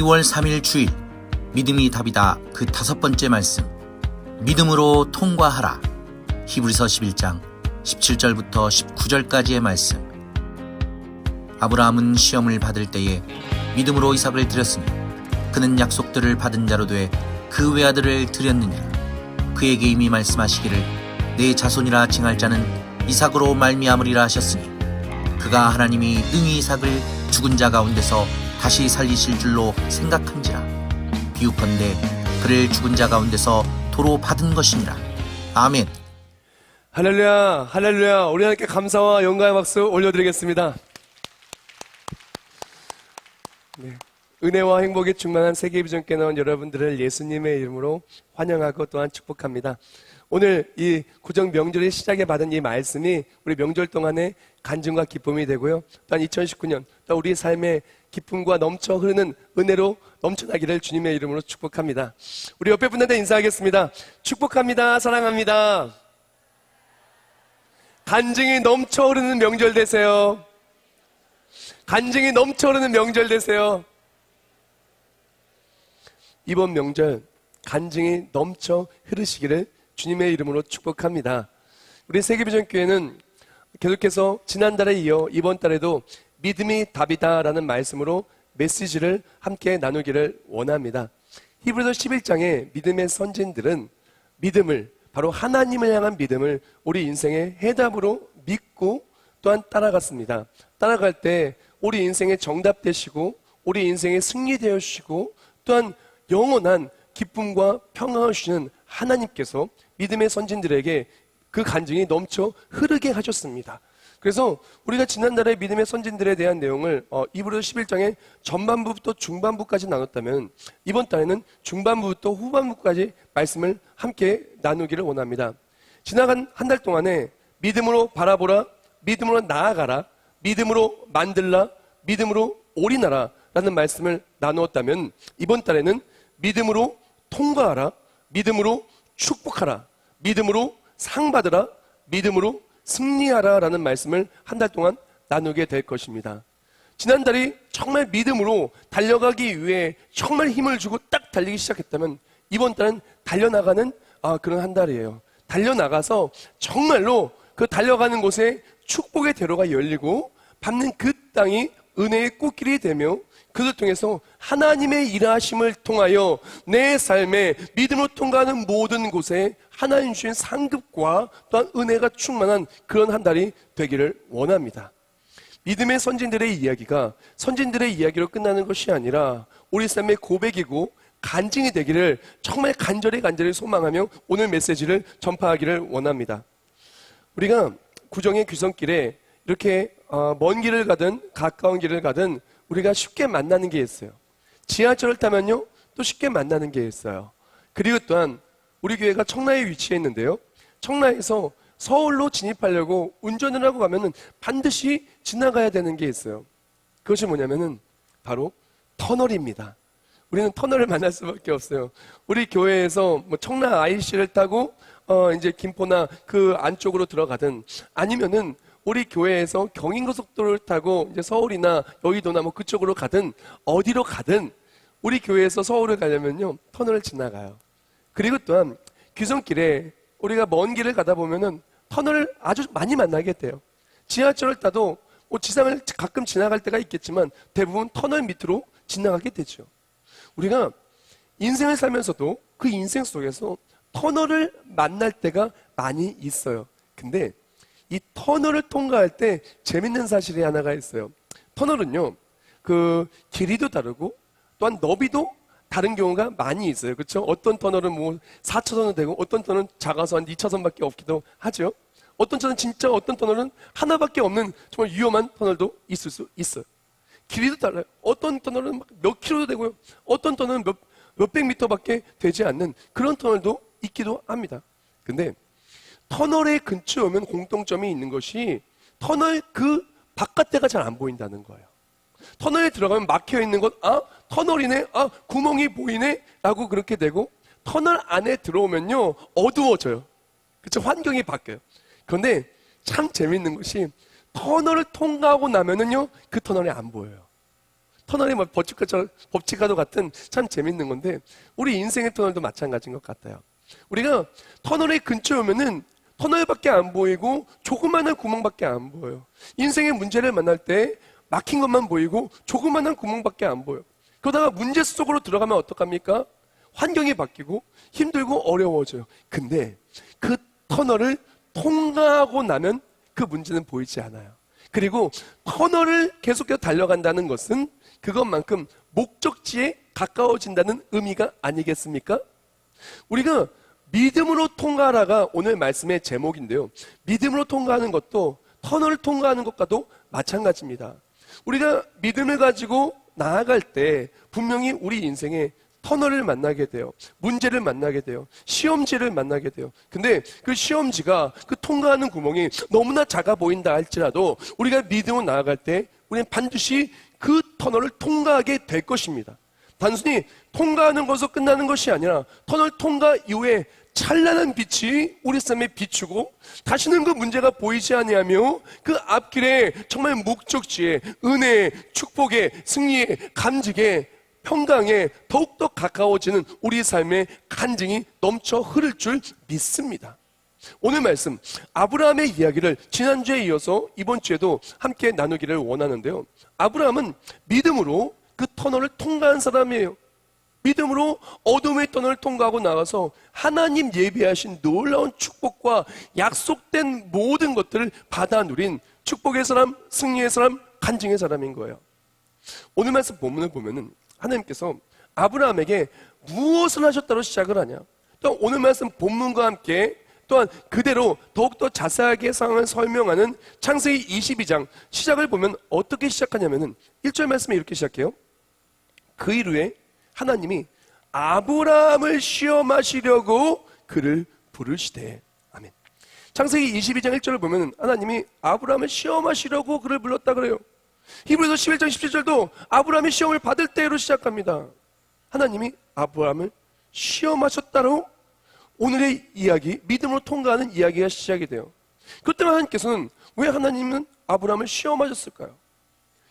2월 3일 주일 믿음이 답이다 그 5번째 말씀 믿음으로 통과하라. 히브리서 11장 17절부터 19절까지의 말씀. 아브라함은 시험을 받을 때에 믿음으로 이삭을 드렸으니 그는 약속들을 받은 자로 돼 그 외아들을 드렸느니라. 그에게 이미 말씀하시기를 내 자손이라 칭할 자는 이삭으로 말미암으리라 하셨으니 그가 하나님이 능히 이삭을 죽은 자 가운데서 다시 살리실 줄로 생각한지라. 비유컨대 그를 죽은 자 가운데서 도로 받은 것이니라. 아멘. 할렐루야, 할렐루야. 우리 하나님께 감사와 영광의 박수 올려드리겠습니다. 네. 은혜와 행복이 충만한 세계비전께 나온 여러분들을 예수님의 이름으로 환영하고 또한 축복합니다. 오늘 이 구정 명절의 시작에 받은 이 말씀이 우리 명절 동안의 간증과 기쁨이 되고요. 또한 2019년 또 우리 삶의 기쁨과 넘쳐 흐르는 은혜로 넘쳐나기를 주님의 이름으로 축복합니다. 우리 옆에 분들한테 인사하겠습니다. 축복합니다. 사랑합니다. 간증이 넘쳐 흐르는 명절 되세요. 간증이 넘쳐 흐르는 명절 되세요. 이번 명절 간증이 넘쳐 흐르시기를 주님의 이름으로 축복합니다. 우리 세계비전교회는 계속해서 지난달에 이어 이번 달에도 믿음이 답이다 라는 말씀으로 메시지를 함께 나누기를 원합니다. 히브리서 11장의 믿음의 선진들은 믿음을, 바로 하나님을 향한 믿음을 우리 인생의 해답으로 믿고 또한 따라갔습니다. 따라갈 때 우리 인생의 정답 되시고 우리 인생의 승리 되어주시고 또한 영원한 기쁨과 평화를 주시는 하나님께서 믿음의 선진들에게 그 간증이 넘쳐 흐르게 하셨습니다. 그래서 우리가 지난달에 믿음의 선진들에 대한 내용을 히브리서 11장의 전반부부터 중반부까지 나눴다면 이번 달에는 중반부부터 후반부까지 말씀을 함께 나누기를 원합니다. 지나간 한 달 동안에 믿음으로 바라보라, 믿음으로 나아가라, 믿음으로 만들라, 믿음으로 올인하라 라는 말씀을 나누었다면 이번 달에는 믿음으로 통과하라, 믿음으로 축복하라, 믿음으로 상 받으라, 믿음으로 승리하라 라는 말씀을 한 달 동안 나누게 될 것입니다. 지난달이 정말 믿음으로 달려가기 위해 정말 힘을 주고 딱 달리기 시작했다면 이번 달은 달려나가는 그런 한 달이에요. 달려나가서 정말로 그 달려가는 곳에 축복의 대로가 열리고 밟는 그 땅이 은혜의 꽃길이 되며 그를 통해서 하나님의 일하심을 통하여 내 삶에 믿음으로 통과하는 모든 곳에 하나님 주신 상급과 또한 은혜가 충만한 그런 한 달이 되기를 원합니다. 믿음의 선진들의 이야기가 선진들의 이야기로 끝나는 것이 아니라 우리 삶의 고백이고 간증이 되기를 정말 간절히 소망하며 오늘 메시지를 전파하기를 원합니다. 우리가 구정의 귀성길에 이렇게 먼 길을 가든 가까운 길을 가든 우리가 쉽게 만나는 게 있어요. 지하철을 타면요 또 쉽게 만나는 게 있어요. 그리고 또한 우리 교회가 청라에 위치해 있는데요, 청라에서 서울로 진입하려고 운전을 하고 가면은 반드시 지나가야 되는 게 있어요. 그것이 뭐냐면은 바로 터널입니다. 우리는 터널을 만날 수밖에 없어요. 우리 교회에서 뭐 청라 IC를 타고 이제 김포나 그 안쪽으로 들어가든 아니면은 우리 교회에서 경인고속도로를 타고 이제 서울이나 여의도나 뭐 그쪽으로 가든 어디로 가든 우리 교회에서 서울을 가려면요 터널을 지나가요. 그리고 또한 귀성길에 우리가 먼 길을 가다 보면은 터널을 아주 많이 만나게 돼요. 지하철을 타도 뭐 지상을 가끔 지나갈 때가 있겠지만 대부분 터널 밑으로 지나가게 되죠. 우리가 인생을 살면서도 그 인생 속에서 터널을 만날 때가 많이 있어요. 근데 이 터널을 통과할 때 재밌는 사실이 하나가 있어요. 터널은요, 그 길이도 다르고 또한 너비도 다른 경우가 많이 있어요. 그렇죠? 어떤 터널은 뭐 4차선은 되고 어떤 터널은 작아서 한 2차선밖에 없기도 하죠. 어떤 터널은 하나밖에 없는 정말 위험한 터널도 있을 수 있어요. 길이도 달라요. 어떤 터널은 몇 킬로도 되고요. 어떤 터널은 몇백 미터밖에 되지 않는 그런 터널도 있기도 합니다. 근데 터널의 근처에 오면 공통점이 있는 것이 터널 그 바깥대가 잘 안 보인다는 거예요. 터널에 들어가면 막혀 있는 것, 터널이네, 구멍이 보이네 라고 그렇게 되고 터널 안에 들어오면요 어두워져요. 그렇죠? 환경이 바뀌어요. 그런데 참 재밌는 것이 터널을 통과하고 나면은요 그 터널이 안 보여요. 터널이 뭐 법칙과도 같은 참 재밌는 건데 우리 인생의 터널도 마찬가지인 것 같아요. 우리가 터널의 근처에 오면은 터널밖에 안 보이고 조그마한 구멍밖에 안 보여요. 인생의 문제를 만날 때 막힌 것만 보이고 조그마한 구멍밖에 안 보여요. 그러다가 문제 속으로 들어가면 어떡합니까? 환경이 바뀌고 힘들고 어려워져요. 근데 그 터널을 통과하고 나면 그 문제는 보이지 않아요. 그리고 터널을 계속해서 달려간다는 것은 그것만큼 목적지에 가까워진다는 의미가 아니겠습니까? 우리가 믿음으로 통과하라가 오늘 말씀의 제목인데요. 믿음으로 통과하는 것도 터널을 통과하는 것과도 마찬가지입니다. 우리가 믿음을 가지고 나아갈 때 분명히 우리 인생에 터널을 만나게 돼요. 문제를 만나게 돼요. 시험지를 만나게 돼요. 근데 그 시험지가 그 통과하는 구멍이 너무나 작아 보인다 할지라도 우리가 믿음으로 나아갈 때 우리는 반드시 그 터널을 통과하게 될 것입니다. 단순히 통과하는 것으로 끝나는 것이 아니라 터널 통과 이후에 찬란한 빛이 우리 삶에 비추고 다시는 그 문제가 보이지 아니하며 그 앞길에 정말 목적지에 은혜, 축복의 승리의 감직의 평강에 더욱더 가까워지는 우리 삶의 간증이 넘쳐 흐를 줄 믿습니다. 오늘 말씀 아브라함의 이야기를 지난주에 이어서 이번 주에도 함께 나누기를 원하는데요. 아브라함은 믿음으로 그 터널을 통과한 사람이에요. 믿음으로 어둠의 터널을 통과하고 나가서 하나님 예비하신 놀라운 축복과 약속된 모든 것들을 받아 누린 축복의 사람, 승리의 사람, 간증의 사람인 거예요. 오늘 말씀 본문을 보면은 하나님께서 아브라함에게 무엇을 하셨다고 시작을 하냐? 또 오늘 말씀 본문과 함께 또한 그대로 더욱더 자세하게 상황을 설명하는 창세기 22장 시작을 보면 어떻게 시작하냐면은 1절 말씀에 이렇게 시작해요. 그 이후에 하나님이 아브라함을 시험하시려고 그를 부르시되. 아멘. 창세기 22장 1절을 보면 하나님이 아브라함을 시험하시려고 그를 불렀다 그래요. 히브리서 11장 17절도 아브라함이 시험을 받을 때로 시작합니다. 하나님이 아브라함을 시험하셨다로 오늘의 이야기, 믿음으로 통과하는 이야기가 시작이 돼요. 그때 하나님께서는 왜 하나님은 아브라함을 시험하셨을까요?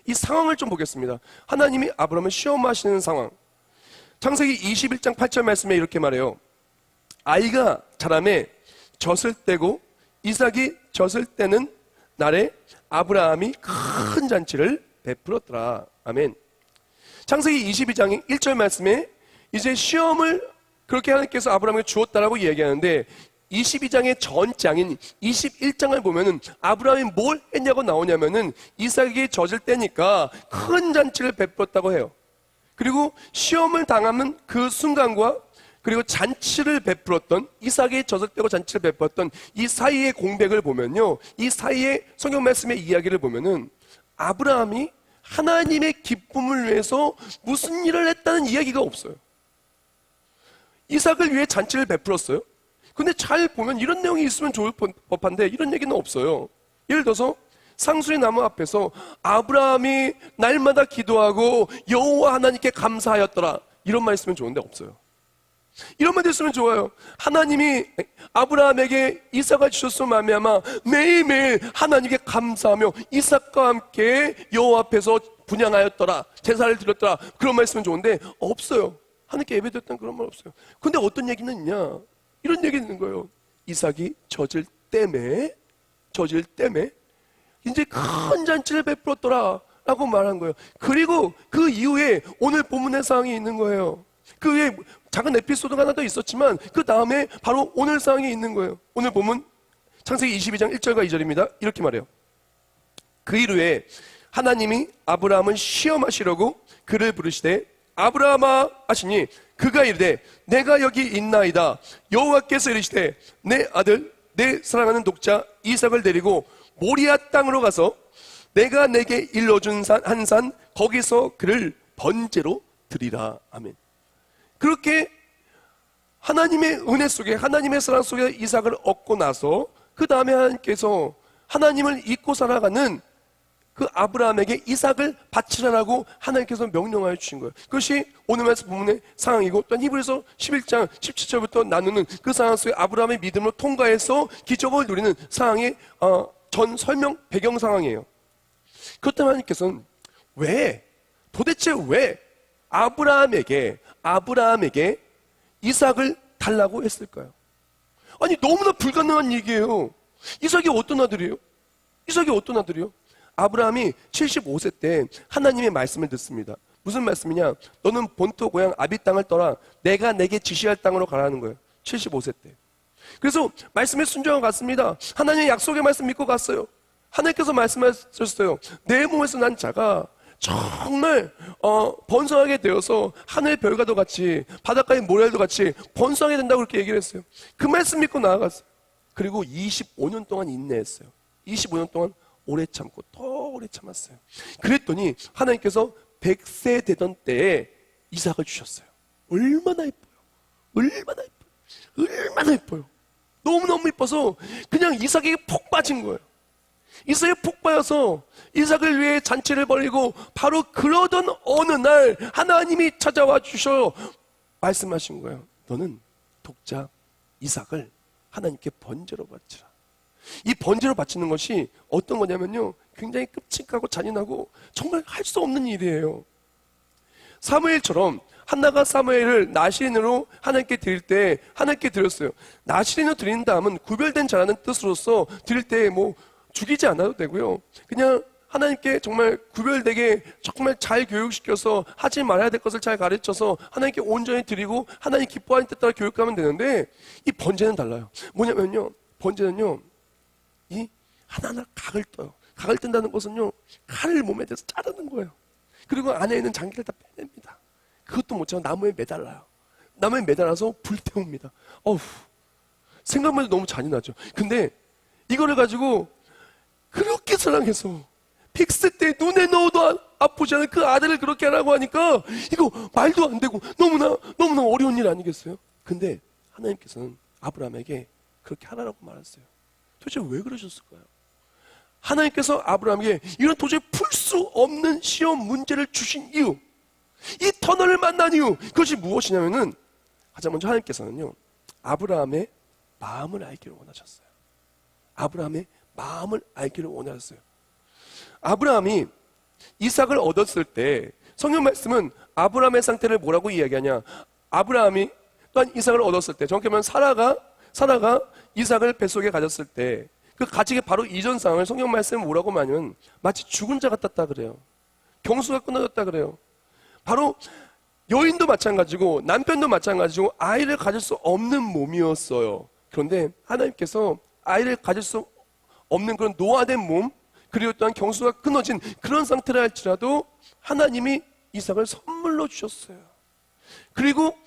이 상황을 좀 보겠습니다. 하나님이 아브라함을 시험하시는 상황. 창세기 21장 8절 말씀에 이렇게 말해요. 아이가 자라매 젖을 떼고 이삭이 젖을 떼는 날에 아브라함이 큰 잔치를 베풀었더라. 아멘. 창세기 22장 1절 말씀에 이제 시험을 그렇게 하나님께서 아브라함에게 주었다라고 이야기하는데 22장의 전장인 21장을 보면은 아브라함이 뭘 했냐고 나오냐면은 이삭이 젖을 떼니까 큰 잔치를 베풀었다고 해요. 그리고 시험을 당하는 그 순간과 그리고 잔치를 베풀었던 이삭의 젖을 떼고 잔치를 베풀었던 이 사이의 공백을 보면요, 이 사이의 성경 말씀의 이야기를 보면은 아브라함이 하나님의 기쁨을 위해서 무슨 일을 했다는 이야기가 없어요. 이삭을 위해 잔치를 베풀었어요. 근데 잘 보면 이런 내용이 있으면 좋을 법한데 이런 얘기는 없어요. 예를 들어서 상수리 나무 앞에서 아브라함이 날마다 기도하고 여호와 하나님께 감사하였더라, 이런 말 있으면 좋은데 없어요. 이런 말 있으면 좋아요. 하나님이 아브라함에게 이삭을 주셨으면 말미암아 매일매일 하나님께 감사하며 이삭과 함께 여호와 앞에서 분향하였더라, 제사를 드렸더라, 그런 말 있으면 좋은데 없어요. 하나님께 예배드렸다는 그런 말 없어요. 근데 어떤 얘기는 있냐, 이런 얘기 있는 거예요. 이삭이 젖을 땜에 이제 큰 잔치를 베풀었더라 라고 말한 거예요. 그리고 그 이후에 오늘 본문의 상황이 있는 거예요. 그 위에 작은 에피소드가 하나 더 있었지만 그 다음에 바로 오늘 상황이 있는 거예요. 오늘 본문 창세기 22장 1절과 2절입니다. 이렇게 말해요. 그 이후에 하나님이 아브라함을 시험하시려고 그를 부르시되 아브라함아 하시니 그가 이르되 내가 여기 있나이다. 여호와께서 이르시되 내 아들 내 사랑하는 독자 이삭을 데리고 모리아 땅으로 가서 내가 내게 일러준 한 산 거기서 그를 번제로 드리라. 아멘. 그렇게 하나님의 은혜 속에 하나님의 사랑 속에 이삭을 얻고 나서 그 다음에 하나님께서 하나님을 잊고 살아가는 그 아브라함에게 이삭을 바치라라고 하나님께서 명령하여 주신 거예요. 그것이 오늘 말씀 본문의 상황이고 또 히브리서 11장 17절부터 나누는 그 상황 속에 아브라함의 믿음으로 통과해서 기적을 누리는 상황의 전 설명 배경 상황이에요. 그렇다면 하나님께서는 왜 도대체 왜 아브라함에게 이삭을 달라고 했을까요? 아니, 너무나 불가능한 얘기예요. 이삭이 어떤 아들이에요? 아브라함이 75세 때 하나님의 말씀을 듣습니다. 무슨 말씀이냐? 너는 본토 고향 아비 땅을 떠나 내가 내게 지시할 땅으로 가라는 거예요. 75세 때. 그래서 말씀에 순종하고 갔습니다. 하나님의 약속의 말씀 믿고 갔어요. 하나님께서 말씀하셨어요. 내 몸에서 난 자가 정말 번성하게 되어서 하늘 별과도 같이 바닷가의 모래도 같이 번성하게 된다고 그렇게 얘기를 했어요. 그 말씀 믿고 나아갔어요. 그리고 25년 동안 인내했어요. 25년 동안 오래 참고 더 오래 참았어요. 그랬더니 하나님께서 100세 되던 때에 이삭을 주셨어요. 얼마나 예뻐요. 너무너무 예뻐서 그냥 이삭에게 푹 빠진 거예요. 이삭에 푹 빠져서 이삭을 위해 잔치를 벌이고 바로 그러던 어느 날 하나님이 찾아와 주셔 말씀하신 거예요. 너는 독자 이삭을 하나님께 번제로 바치라. 이 번제로 바치는 것이 어떤 거냐면요, 굉장히 끔찍하고 잔인하고 정말 할 수 없는 일이에요. 사무엘처럼 한나가 사무엘을 나시린으로 하나님께 드릴 때 하나님께 드렸어요. 나시린으로 드린 다음은 구별된 자라는 뜻으로서 드릴 때 뭐 죽이지 않아도 되고요, 그냥 하나님께 정말 구별되게 정말 잘 교육시켜서 하지 말아야 될 것을 잘 가르쳐서 하나님께 온전히 드리고 하나님 기뻐하는 뜻 따라 교육하면 되는데, 이 번제는 달라요. 뭐냐면요, 번제는요 이 하나하나 각을 떠요. 각을 뜬다는 것은요, 칼을 몸에 대서 자르는 거예요. 그리고 안에 있는 장기를 다 빼냅니다. 그것도 못하고 나무에 매달라요. 나무에 매달아서 불태웁니다. 생각만 해도 너무 잔인하죠. 근데 이거를 가지고 그렇게 사랑해서 100세 때 눈에 넣어도 아프지 않은 그 아들을 그렇게 하라고 하니까 이거 말도 안 되고 너무나 어려운 일 아니겠어요? 근데 하나님께서는 아브라함에게 그렇게 하라고 말했어요. 도대체 왜 그러셨을까요? 하나님께서 아브라함에게 이런 도저히 풀 수 없는 시험 문제를 주신 이유, 이 터널을 만난 이유, 그것이 무엇이냐면은 가장 먼저 하나님께서는요, 아브라함의 마음을 알기를 원하셨어요. 아브라함의 마음을 알기를 원하셨어요. 아브라함이 이삭을 얻었을 때 성경 말씀은 아브라함의 상태를 뭐라고 이야기하냐? 아브라함이 또한 이삭을 얻었을 때, 정확히 말하면 사라가 이삭을 뱃속에 가졌을 때 그 가지기 바로 이전 상황을 성경 말씀은 뭐라고 말하면 마치 죽은 자 같았다 그래요. 경수가 끊어졌다 그래요. 바로 여인도 마찬가지고 남편도 마찬가지고 아이를 가질 수 없는 몸이었어요. 그런데 하나님께서 아이를 가질 수 없는 그런 노화된 몸, 그리고 또한 경수가 끊어진 그런 상태라 할지라도 하나님이 이삭을 선물로 주셨어요. 그리고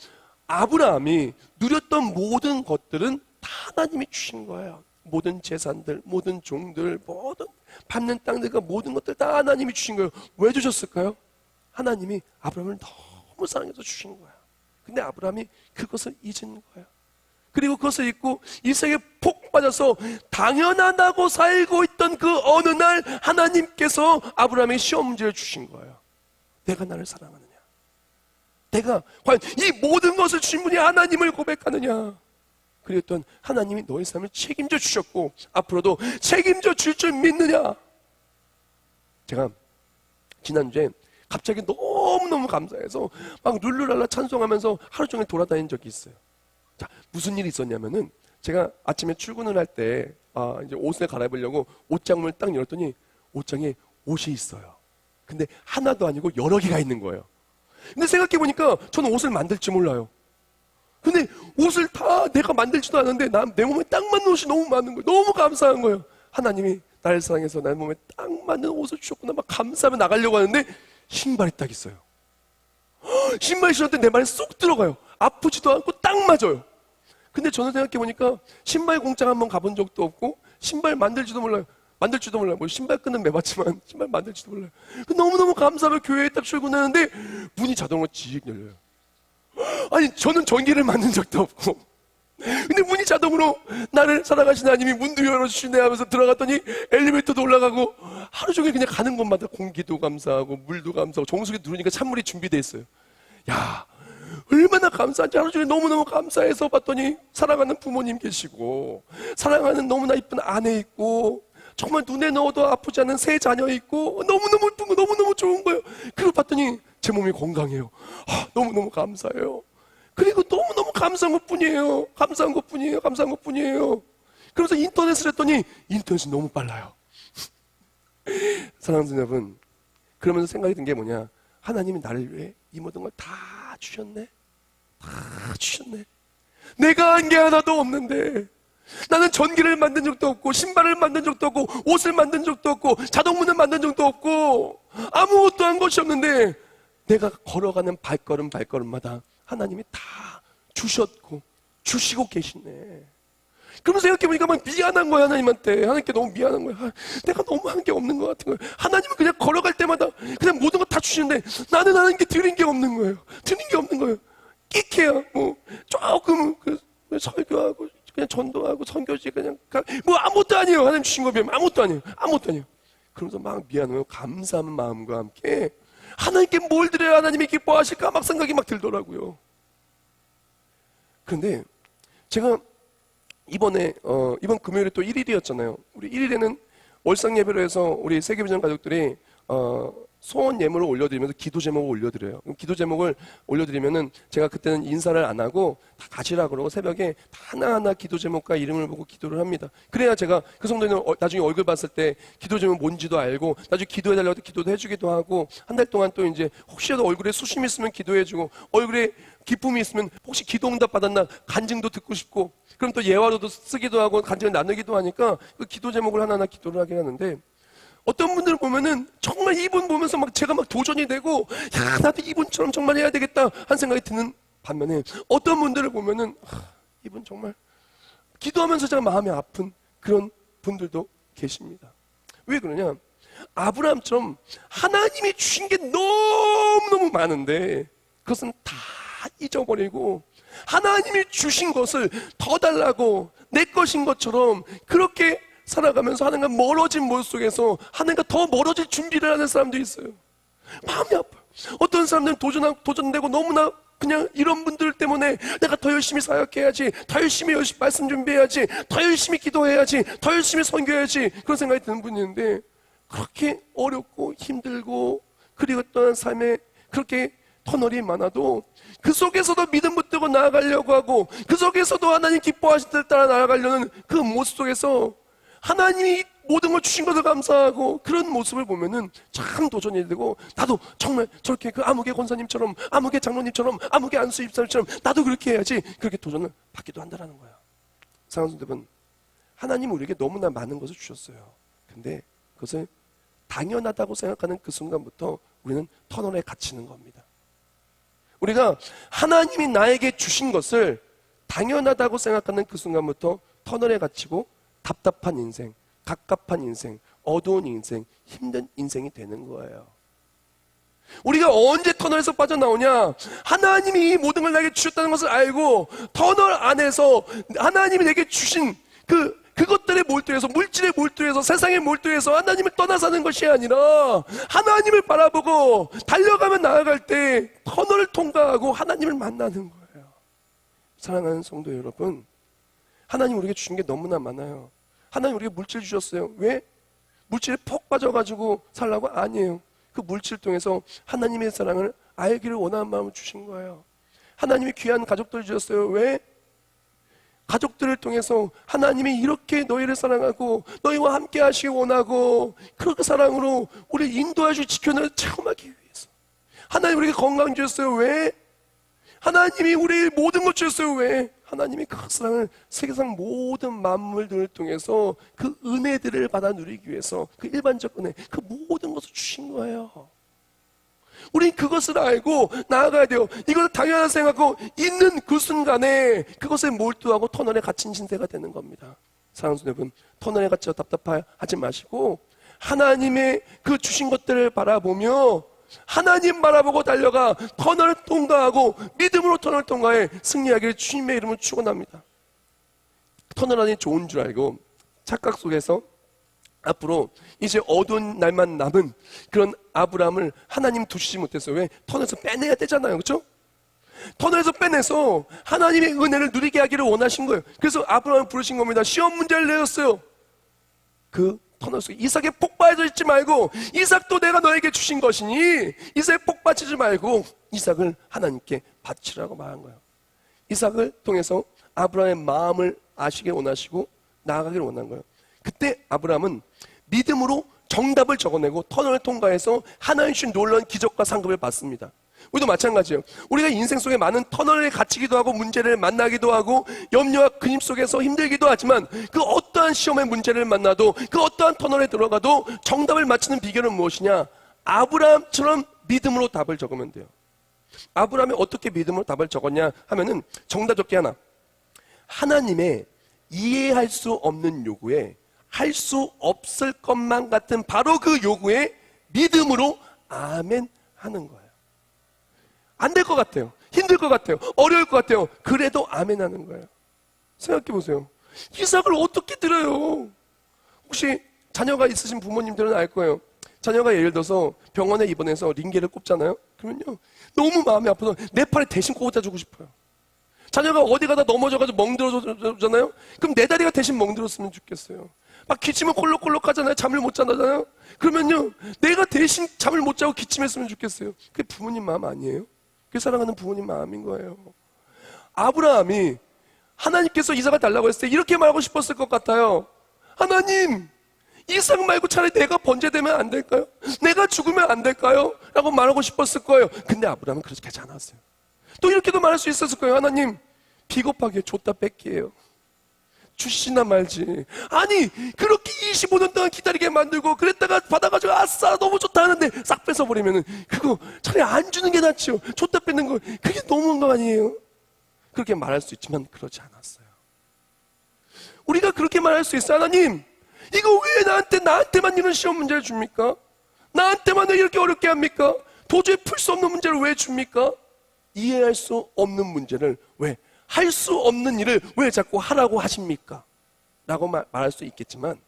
아브라함이 누렸던 모든 것들은 다 하나님이 주신 거예요. 모든 재산들, 모든 종들, 모든 밟는 땅들과 모든 것들 다 하나님이 주신 거예요. 왜 주셨을까요? 하나님이 아브라함을 너무 사랑해서 주신 거예요. 근데 아브라함이 그것을 잊은 거예요. 그리고 그것을 잊고 이삭에 폭 빠져서 당연하다고 살고 있던 그 어느 날 하나님께서 아브라함에게 시험 문제를 주신 거예요. 내가 나를 사랑하느냐? 내가 과연 이 모든 것을 주신 분이 하나님을 고백하느냐? 그랬던 하나님이 너의 삶을 책임져 주셨고 앞으로도 책임져 줄 줄 믿느냐? 제가 지난주에 갑자기 너무너무 감사해서 막 룰루랄라 찬송하면서 하루 종일 돌아다닌 적이 있어요. 자, 무슨 일이 있었냐면은 제가 아침에 출근을 할 때 이제 옷을 갈아입으려고 옷장문을 딱 열었더니 옷장에 옷이 있어요. 근데 하나도 아니고 여러 개가 있는 거예요. 근데 생각해보니까 저는 옷을 만들 줄 몰라요. 근데 옷을 다 내가 만들지도 않았는데 내 몸에 딱 맞는 옷이 너무 많은 거예요. 너무 감사한 거예요. 하나님이 나를 사랑해서 내 몸에 딱 맞는 옷을 주셨구나 막 감사하며 나가려고 하는데 신발이 딱 있어요. 신발이 신었는데 내 발에 쏙 들어가요. 아프지도 않고 딱 맞아요. 근데 저는 생각해보니까 신발 공장 한번 가본 적도 없고 신발 만들지도 몰라요. 뭐 신발끈은 매봤지만 신발 만들지도 몰라요. 너무너무 감사하며 교회에 딱 출근하는데 문이 자동으로 직 열려요. 아니 저는 전기를 만든 적도 없고 근데 문이 자동으로 나를 사랑하시는 하나님이 문도 열어주시네 하면서 들어갔더니 엘리베이터도 올라가고 하루 종일 그냥 가는 곳마다 공기도 감사하고 물도 감사하고 정수기 누르니까 찬물이 준비되어 있어요. 야, 얼마나 감사한지 하루 종일 너무너무 감사해서 봤더니 사랑하는 부모님 계시고 사랑하는 너무나 이쁜 아내 있고 정말 눈에 넣어도 아프지 않은 새 자녀 있고 너무너무 예쁜 거 너무너무 좋은 거예요. 그리고 봤더니 제 몸이 건강해요. 너무너무 감사해요. 그리고 너무너무 감사한 것뿐이에요. 감사한 것뿐이에요. 감사한 것뿐이에요. 그래서 인터넷을 했더니 인터넷이 너무 빨라요. 사랑하는 여러분, 그러면서 생각이 든 게 뭐냐, 하나님이 나를 위해 이 모든 걸 다 주셨네. 다 주셨네. 내가 한 게 하나도 없는데, 나는 전기를 만든 적도 없고 신발을 만든 적도 없고 옷을 만든 적도 없고 자동문을 만든 적도 없고 아무것도 한 것이 없는데, 내가 걸어가는 발걸음마다 하나님이 다 주셨고 주시고 계시네. 그러면서 생각해보니까 막 미안한 거야. 하나님한테, 하나님께 너무 미안한 거야. 내가 너무 한 게 없는 것 같은 거야. 하나님은 그냥 걸어갈 때마다 그냥 모든 거 다 주시는데 나는 하나님께 드린 게 없는 거예요. 드린 게 없는 거예요. 끼케야 뭐 조금 설교하고 그냥 전도하고 선교지 그냥 뭐 아무것도 아니에요. 하나님 주신 거 비하면 아무것도 아니에요. 아무것도 아니에요. 그러면서 막 미안해요. 감사한 마음과 함께 하나님께 뭘 드려야 하나님이 기뻐하실까 막 생각이 막 들더라고요. 그런데 제가 이번 금요일에 또 1일이었잖아요. 우리 1일에는 월상 예배로 해서 우리 세계비전 가족들이 소원 예물을 올려드리면서 기도 제목을 올려드려요. 기도 제목을 올려드리면은 제가 그때는 인사를 안 하고 다 가시라 그러고 새벽에 다 하나하나 기도 제목과 이름을 보고 기도를 합니다. 그래야 제가 그 성도는 나중에 얼굴 봤을 때 기도 제목 뭔지도 알고 나중에 기도해달라고 할 때 기도도 해주기도 하고, 한 달 동안 또 이제 혹시라도 얼굴에 수심이 있으면 기도해주고 얼굴에 기쁨이 있으면 혹시 기도 응답 받았나 간증도 듣고 싶고, 그럼 또 예화로도 쓰기도 하고 간증을 나누기도 하니까 그 기도 제목을 하나하나 기도를 하게 하는데, 어떤 분들을 보면은 정말 이분 보면서 막 제가 막 도전이 되고, 야, 나도 이분처럼 정말 해야 되겠다 한 생각이 드는 반면에, 어떤 분들을 보면은 이분 정말 기도하면서 제가 마음이 아픈 그런 분들도 계십니다. 왜 그러냐? 아브라함처럼 하나님이 주신 게 너무너무 많은데 그것은 다 잊어버리고 하나님이 주신 것을 더 달라고 내 것인 것처럼 그렇게 살아가면서 하나님과 멀어진 모습 속에서 하나님과 더 멀어질 준비를 하는 사람도 있어요. 마음이 아파요. 어떤 사람들은 도전되고 너무나 그냥 이런 분들 때문에 내가 더 열심히 사역해야지, 더 열심히 말씀 준비해야지, 더 열심히 기도해야지, 더 열심히 선교해야지, 그런 생각이 드는 분이 있는데, 그렇게 어렵고 힘들고 그리고 또한 삶에 그렇게 터널이 많아도 그 속에서도 믿음 붙들고 나아가려고 하고, 그 속에서도 하나님 기뻐하실 때 따라 나아가려는 그 모습 속에서 하나님이 모든 걸 주신 것을 감사하고, 그런 모습을 보면은 참 도전이 되고, 나도 정말 저렇게 그 아무개 권사님처럼, 아무개 장로님처럼, 아무개 안수 입사님처럼 나도 그렇게 해야지, 그렇게 도전을 받기도 한다는 거야. 사랑하는 여러분, 하나님은 우리에게 너무나 많은 것을 주셨어요. 근데 그것을 당연하다고 생각하는 그 순간부터 우리는 터널에 갇히는 겁니다. 우리가 하나님이 나에게 주신 것을 당연하다고 생각하는 그 순간부터 터널에 갇히고 답답한 인생, 갑갑한 인생, 어두운 인생, 힘든 인생이 되는 거예요. 우리가 언제 터널에서 빠져나오냐? 하나님이 이 모든 걸 나에게 주셨다는 것을 알고 터널 안에서 하나님이 내게 주신 그것들에 몰두해서, 물질에 몰두해서, 세상에 몰두해서 하나님을 떠나 사는 것이 아니라 하나님을 바라보고 달려가면 나아갈 때 터널을 통과하고 하나님을 만나는 거예요. 사랑하는 성도 여러분, 하나님 우리에게 주신 게 너무나 많아요. 하나님 우리에게 물질 주셨어요. 왜? 물질에 푹 빠져가지고 살라고? 아니에요. 그 물질 통해서 하나님의 사랑을 알기를 원하는 마음을 주신 거예요. 하나님이 귀한 가족들 주셨어요. 왜? 가족들을 통해서 하나님이 이렇게 너희를 사랑하고 너희와 함께 하시기 원하고, 그 사랑으로 우리를 인도하시고 지켜내서 체험하기 위해서. 하나님 우리에게 건강 주셨어요. 왜? 하나님이 우리 모든 것 주셨어요. 왜? 하나님이 그 사랑을 세계상 모든 만물들을 통해서 그 은혜들을 받아 누리기 위해서, 그 일반적 은혜, 그 모든 것을 주신 거예요. 우린 그것을 알고 나아가야 돼요. 이것을 당연하다 생각하고 있는 그 순간에 그것에 몰두하고 터널에 갇힌 신세가 되는 겁니다. 사랑하는 여러분, 터널에 갇혀 답답하지 마시고 하나님의 그 주신 것들을 바라보며 하나님 바라보고 달려가 터널을 통과하고 믿음으로 터널을 통과해 승리하기를 주님의 이름으로 축원합니다. 터널 안이 좋은 줄 알고 착각 속에서 앞으로 이제 어두운 날만 남은 그런 아브라함을 하나님 두시지 못했어요. 왜? 터널에서 빼내야 되잖아요. 그렇죠? 터널에서 빼내서 하나님의 은혜를 누리게 하기를 원하신 거예요. 그래서 아브라함을 부르신 겁니다. 시험 문제를 내었어요. 그 터널 속에 이삭에 폭파해져 있지 말고 이삭도 내가 너에게 주신 것이니 이삭에 폭파치지 말고 이삭을 하나님께 바치라고 말한 거예요. 이삭을 통해서 아브라함의 마음을 아시길 원하시고 나아가기를 원한 거예요. 그때 아브라함은 믿음으로 정답을 적어내고 터널을 통과해서 하나님 주신 놀라운 기적과 상급을 받습니다. 우리도 마찬가지예요. 우리가 인생 속에 많은 터널에 갇히기도 하고 문제를 만나기도 하고 염려와 근심 속에서 힘들기도 하지만 그 어떠한 시험의 문제를 만나도 그 어떠한 터널에 들어가도 정답을 맞히는 비결은 무엇이냐? 아브라함처럼 믿음으로 답을 적으면 돼요. 아브라함이 어떻게 믿음으로 답을 적었냐 하면은 정답 적기 하나. 하나님의 이해할 수 없는 요구에 할 수 없을 것만 같은 바로 그 요구에 믿음으로 아멘 하는 거예요. 안 될 것 같아요. 힘들 것 같아요. 어려울 것 같아요. 그래도 아멘 하는 거예요. 생각해 보세요. 이삭을 어떻게 드려요? 혹시 자녀가 있으신 부모님들은 알 거예요. 자녀가 예를 들어서 병원에 입원해서 링겔을 꼽잖아요. 그러면요 너무 마음이 아파서 내 팔에 대신 꽂아 주고 싶어요. 자녀가 어디 가다 넘어져가지고 멍들어잖아요. 그럼 내 다리가 대신 멍들었으면 좋겠어요. 막 기침은 콜록콜록 하잖아요. 잠을 못 자잖아요. 그러면요 내가 대신 잠을 못 자고 기침했으면 좋겠어요. 그게 부모님 마음 아니에요? 그게 사랑하는 부모님 마음인 거예요. 아브라함이 하나님께서 이삭을 달라고 했을 때 이렇게 말하고 싶었을 것 같아요. 하나님, 이삭 말고 차라리 내가 번제되면 안 될까요? 내가 죽으면 안 될까요? 라고 말하고 싶었을 거예요. 근데 아브라함은 그렇게 하지 않았어요. 또 이렇게도 말할 수 있었을 거예요. 하나님, 비겁하게 줬다 뺏기예요. 주시나 말지. 아니 그렇게 25년 동안 기다리게 만들고 그랬다가 받아가지고 아싸 너무 좋다 하는데 싹 뺏어버리면은 그거 차라리 안 주는 게 낫죠. 줬다 뺏는 거 그게 너무한 거 아니에요? 그렇게 말할 수 있지만 그러지 않았어요. 우리가 그렇게 말할 수 있어요. 하나님 이거 왜 나한테만 이런 시험 문제를 줍니까? 나한테만 왜 이렇게 어렵게 합니까? 도저히 풀 수 없는 문제를 왜 줍니까? 이해할 수 없는 문제를 왜? 할 수 없는 일을 왜 자꾸 하라고 하십니까? 라고 말할 수 있겠지만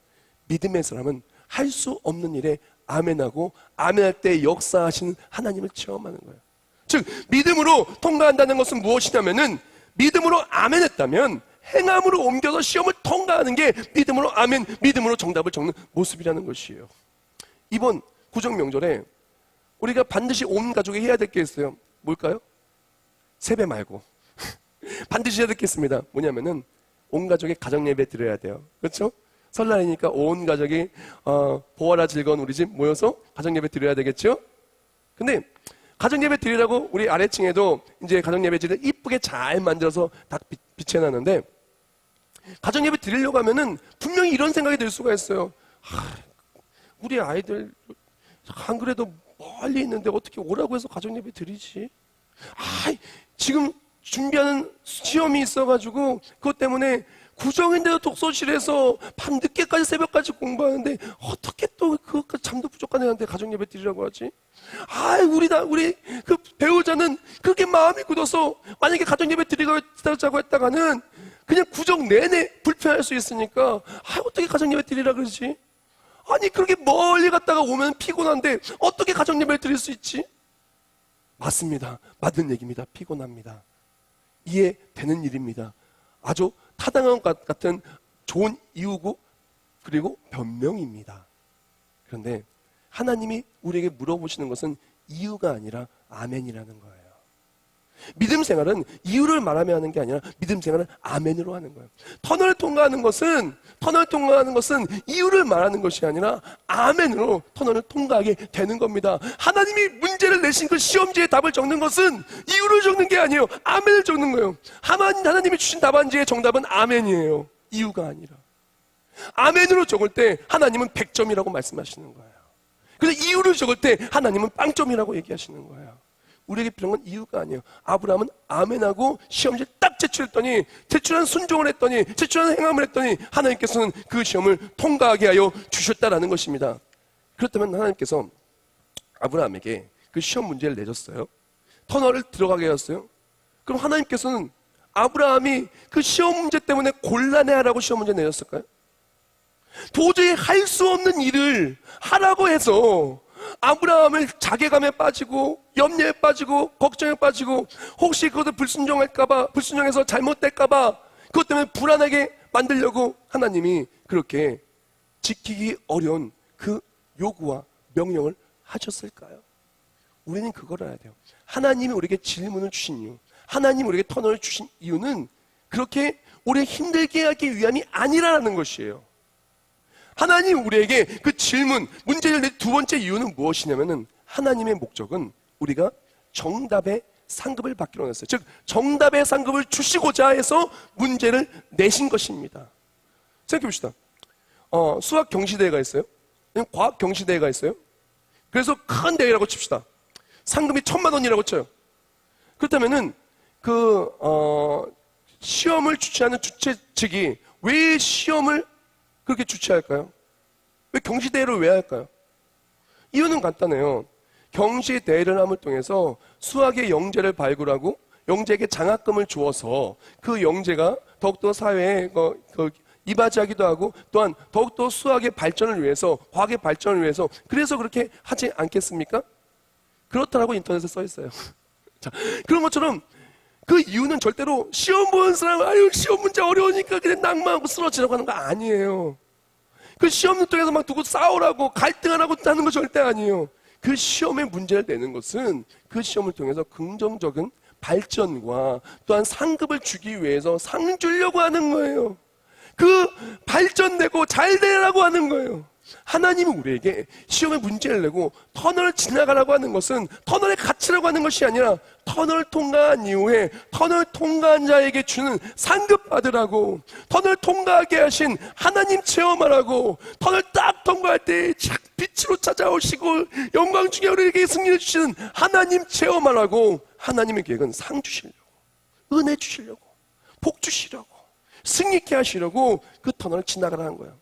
믿음의 사람은 할 수 없는 일에 아멘하고 아멘할 때 역사하시는 하나님을 체험하는 거예요. 즉 믿음으로 통과한다는 것은 무엇이냐면은 믿음으로 아멘했다면 행함으로 옮겨서 시험을 통과하는 게 믿음으로 아멘, 믿음으로 정답을 적는 모습이라는 것이에요. 이번 구정 명절에 우리가 반드시 온 가족이 해야 될 게 있어요. 뭘까요? 세배 말고 반드시 해야 될 게 있습니다. 뭐냐면은 온 가족이 가정 예배 드려야 돼요. 그렇죠? 설날이니까 온 가족이 보아라 즐거운 우리 집 모여서 가정 예배 드려야 되겠죠? 근데 가정 예배 드리라고 우리 아래층에도 이제 가정 예배지를 이쁘게 잘 만들어서 다 비춰놨는데 가정 예배 드리려고 하면은 분명히 이런 생각이 들 수가 있어요. 우리 아이들 안 그래도 멀리 있는데 어떻게 오라고 해서 가정 예배 드리지? 지금 준비하는 시험이 있어가지고 그것 때문에 구정인데도 독서실에서 밤 늦게까지 새벽까지 공부하는데 어떻게 또 그것까지 잠도 부족한 애한테 가정 예배 드리라고 하지? 우리 그 배우자는 그렇게 마음이 굳어서 만약에 가정 예배 드리자고 했다가는 그냥 구정 내내 불편할 수 있으니까 어떻게 가정 예배 드리라 그러지? 아니 그렇게 멀리 갔다가 오면 피곤한데 어떻게 가정 예배를 드릴 수 있지? 맞습니다. 맞는 얘기입니다. 피곤합니다. 이해되는 일입니다. 아주 타당한 것 같은 좋은 이유고 그리고 변명입니다. 그런데 하나님이 우리에게 물어보시는 것은 이유가 아니라 아멘이라는 거예요. 믿음 생활은 이유를 말하며 하는 게 아니라 믿음 생활은 아멘으로 하는 거예요. 터널을 통과하는 것은 이유를 말하는 것이 아니라 아멘으로 터널을 통과하게 되는 겁니다. 하나님이 문제를 내신 그 시험지에 답을 적는 것은 이유를 적는 게 아니에요. 아멘을 적는 거예요. 하나님이 주신 답안지의 정답은 아멘이에요. 이유가 아니라. 아멘으로 적을 때 하나님은 100점이라고 말씀하시는 거예요. 그래서 이유를 적을 때 하나님은 빵점이라고 얘기하시는 거예요. 우리에게 필요한 건 이유가 아니에요. 아브라함은 아멘하고 시험지를 딱 제출했더니 제출한 순종을 했더니 제출한 행함을 했더니 하나님께서는 그 시험을 통과하게 하여 주셨다라는 것입니다. 그렇다면 하나님께서 아브라함에게 그 시험 문제를 내줬어요. 터널을 들어가게 하셨어요. 그럼 하나님께서는 아브라함이 그 시험 문제 때문에 곤란해하라고 시험 문제 내줬을까요? 도저히 할 수 없는 일을 하라고 해서 아브라함을 자괴감에 빠지고 염려에 빠지고 걱정에 빠지고 혹시 그것을 불순종해서 잘못될까봐 그것 때문에 불안하게 만들려고 하나님이 그렇게 지키기 어려운 그 요구와 명령을 하셨을까요? 우리는 그걸 알아야 돼요. 하나님이 우리에게 질문을 주신 이유, 하나님이 우리에게 터널을 주신 이유는 그렇게 우리 힘들게 하기 위함이 아니라는 것이에요. 하나님 우리에게 그 질문, 문제를 낸 두 번째 이유는 무엇이냐면은 하나님의 목적은 우리가 정답의 상급을 받기로 했어요. 즉 정답의 상급을 주시고자 해서 문제를 내신 것입니다. 생각해 봅시다. 수학 경시대회가 있어요. 과학 경시대회가 있어요. 그래서 큰 대회라고 칩시다. 상금이 1,000만 원이라고 쳐요. 그렇다면은 시험을 주최하는 주최 측이 왜 시험을 그렇게 주최할까요? 왜 경시대회를 왜 할까요? 이유는 간단해요. 경시대회를 함을 통해서 수학의 영재를 발굴하고 영재에게 장학금을 주어서 그 영재가 더욱더 사회에 이바지하기도 하고 또한 더욱더 수학의 발전을 위해서, 과학의 발전을 위해서 그래서 그렇게 하지 않겠습니까? 그렇다라고 인터넷에 써 있어요. 자, 그런 것처럼 그 이유는 절대로 시험 보는 사람, 시험 문제 어려우니까 그냥 낭만하고 쓰러지라고 하는 거 아니에요. 그 시험 문턱에서 막 두고 싸우라고 갈등하라고 하는 거 절대 아니에요. 그 시험의 문제를 내는 것은 그 시험을 통해서 긍정적인 발전과 또한 상급을 주기 위해서 상 주려고 하는 거예요. 그 발전되고 잘 되라고 하는 거예요. 하나님은 우리에게 시험의 문제를 내고 터널을 지나가라고 하는 것은 터널에 갇히라고 하는 것이 아니라 터널을 통과한 이후에 터널 통과한 자에게 주는 상급 받으라고, 터널 통과하게 하신 하나님 체험하라고, 터널 딱 통과할 때 착 빛으로 찾아오시고 영광 중에 우리에게 승리를 주시는 하나님 체험하라고. 하나님의 계획은 상 주시려고, 은혜 주시려고, 복 주시려고, 승리케 하시려고 그 터널을 지나가라는 거예요.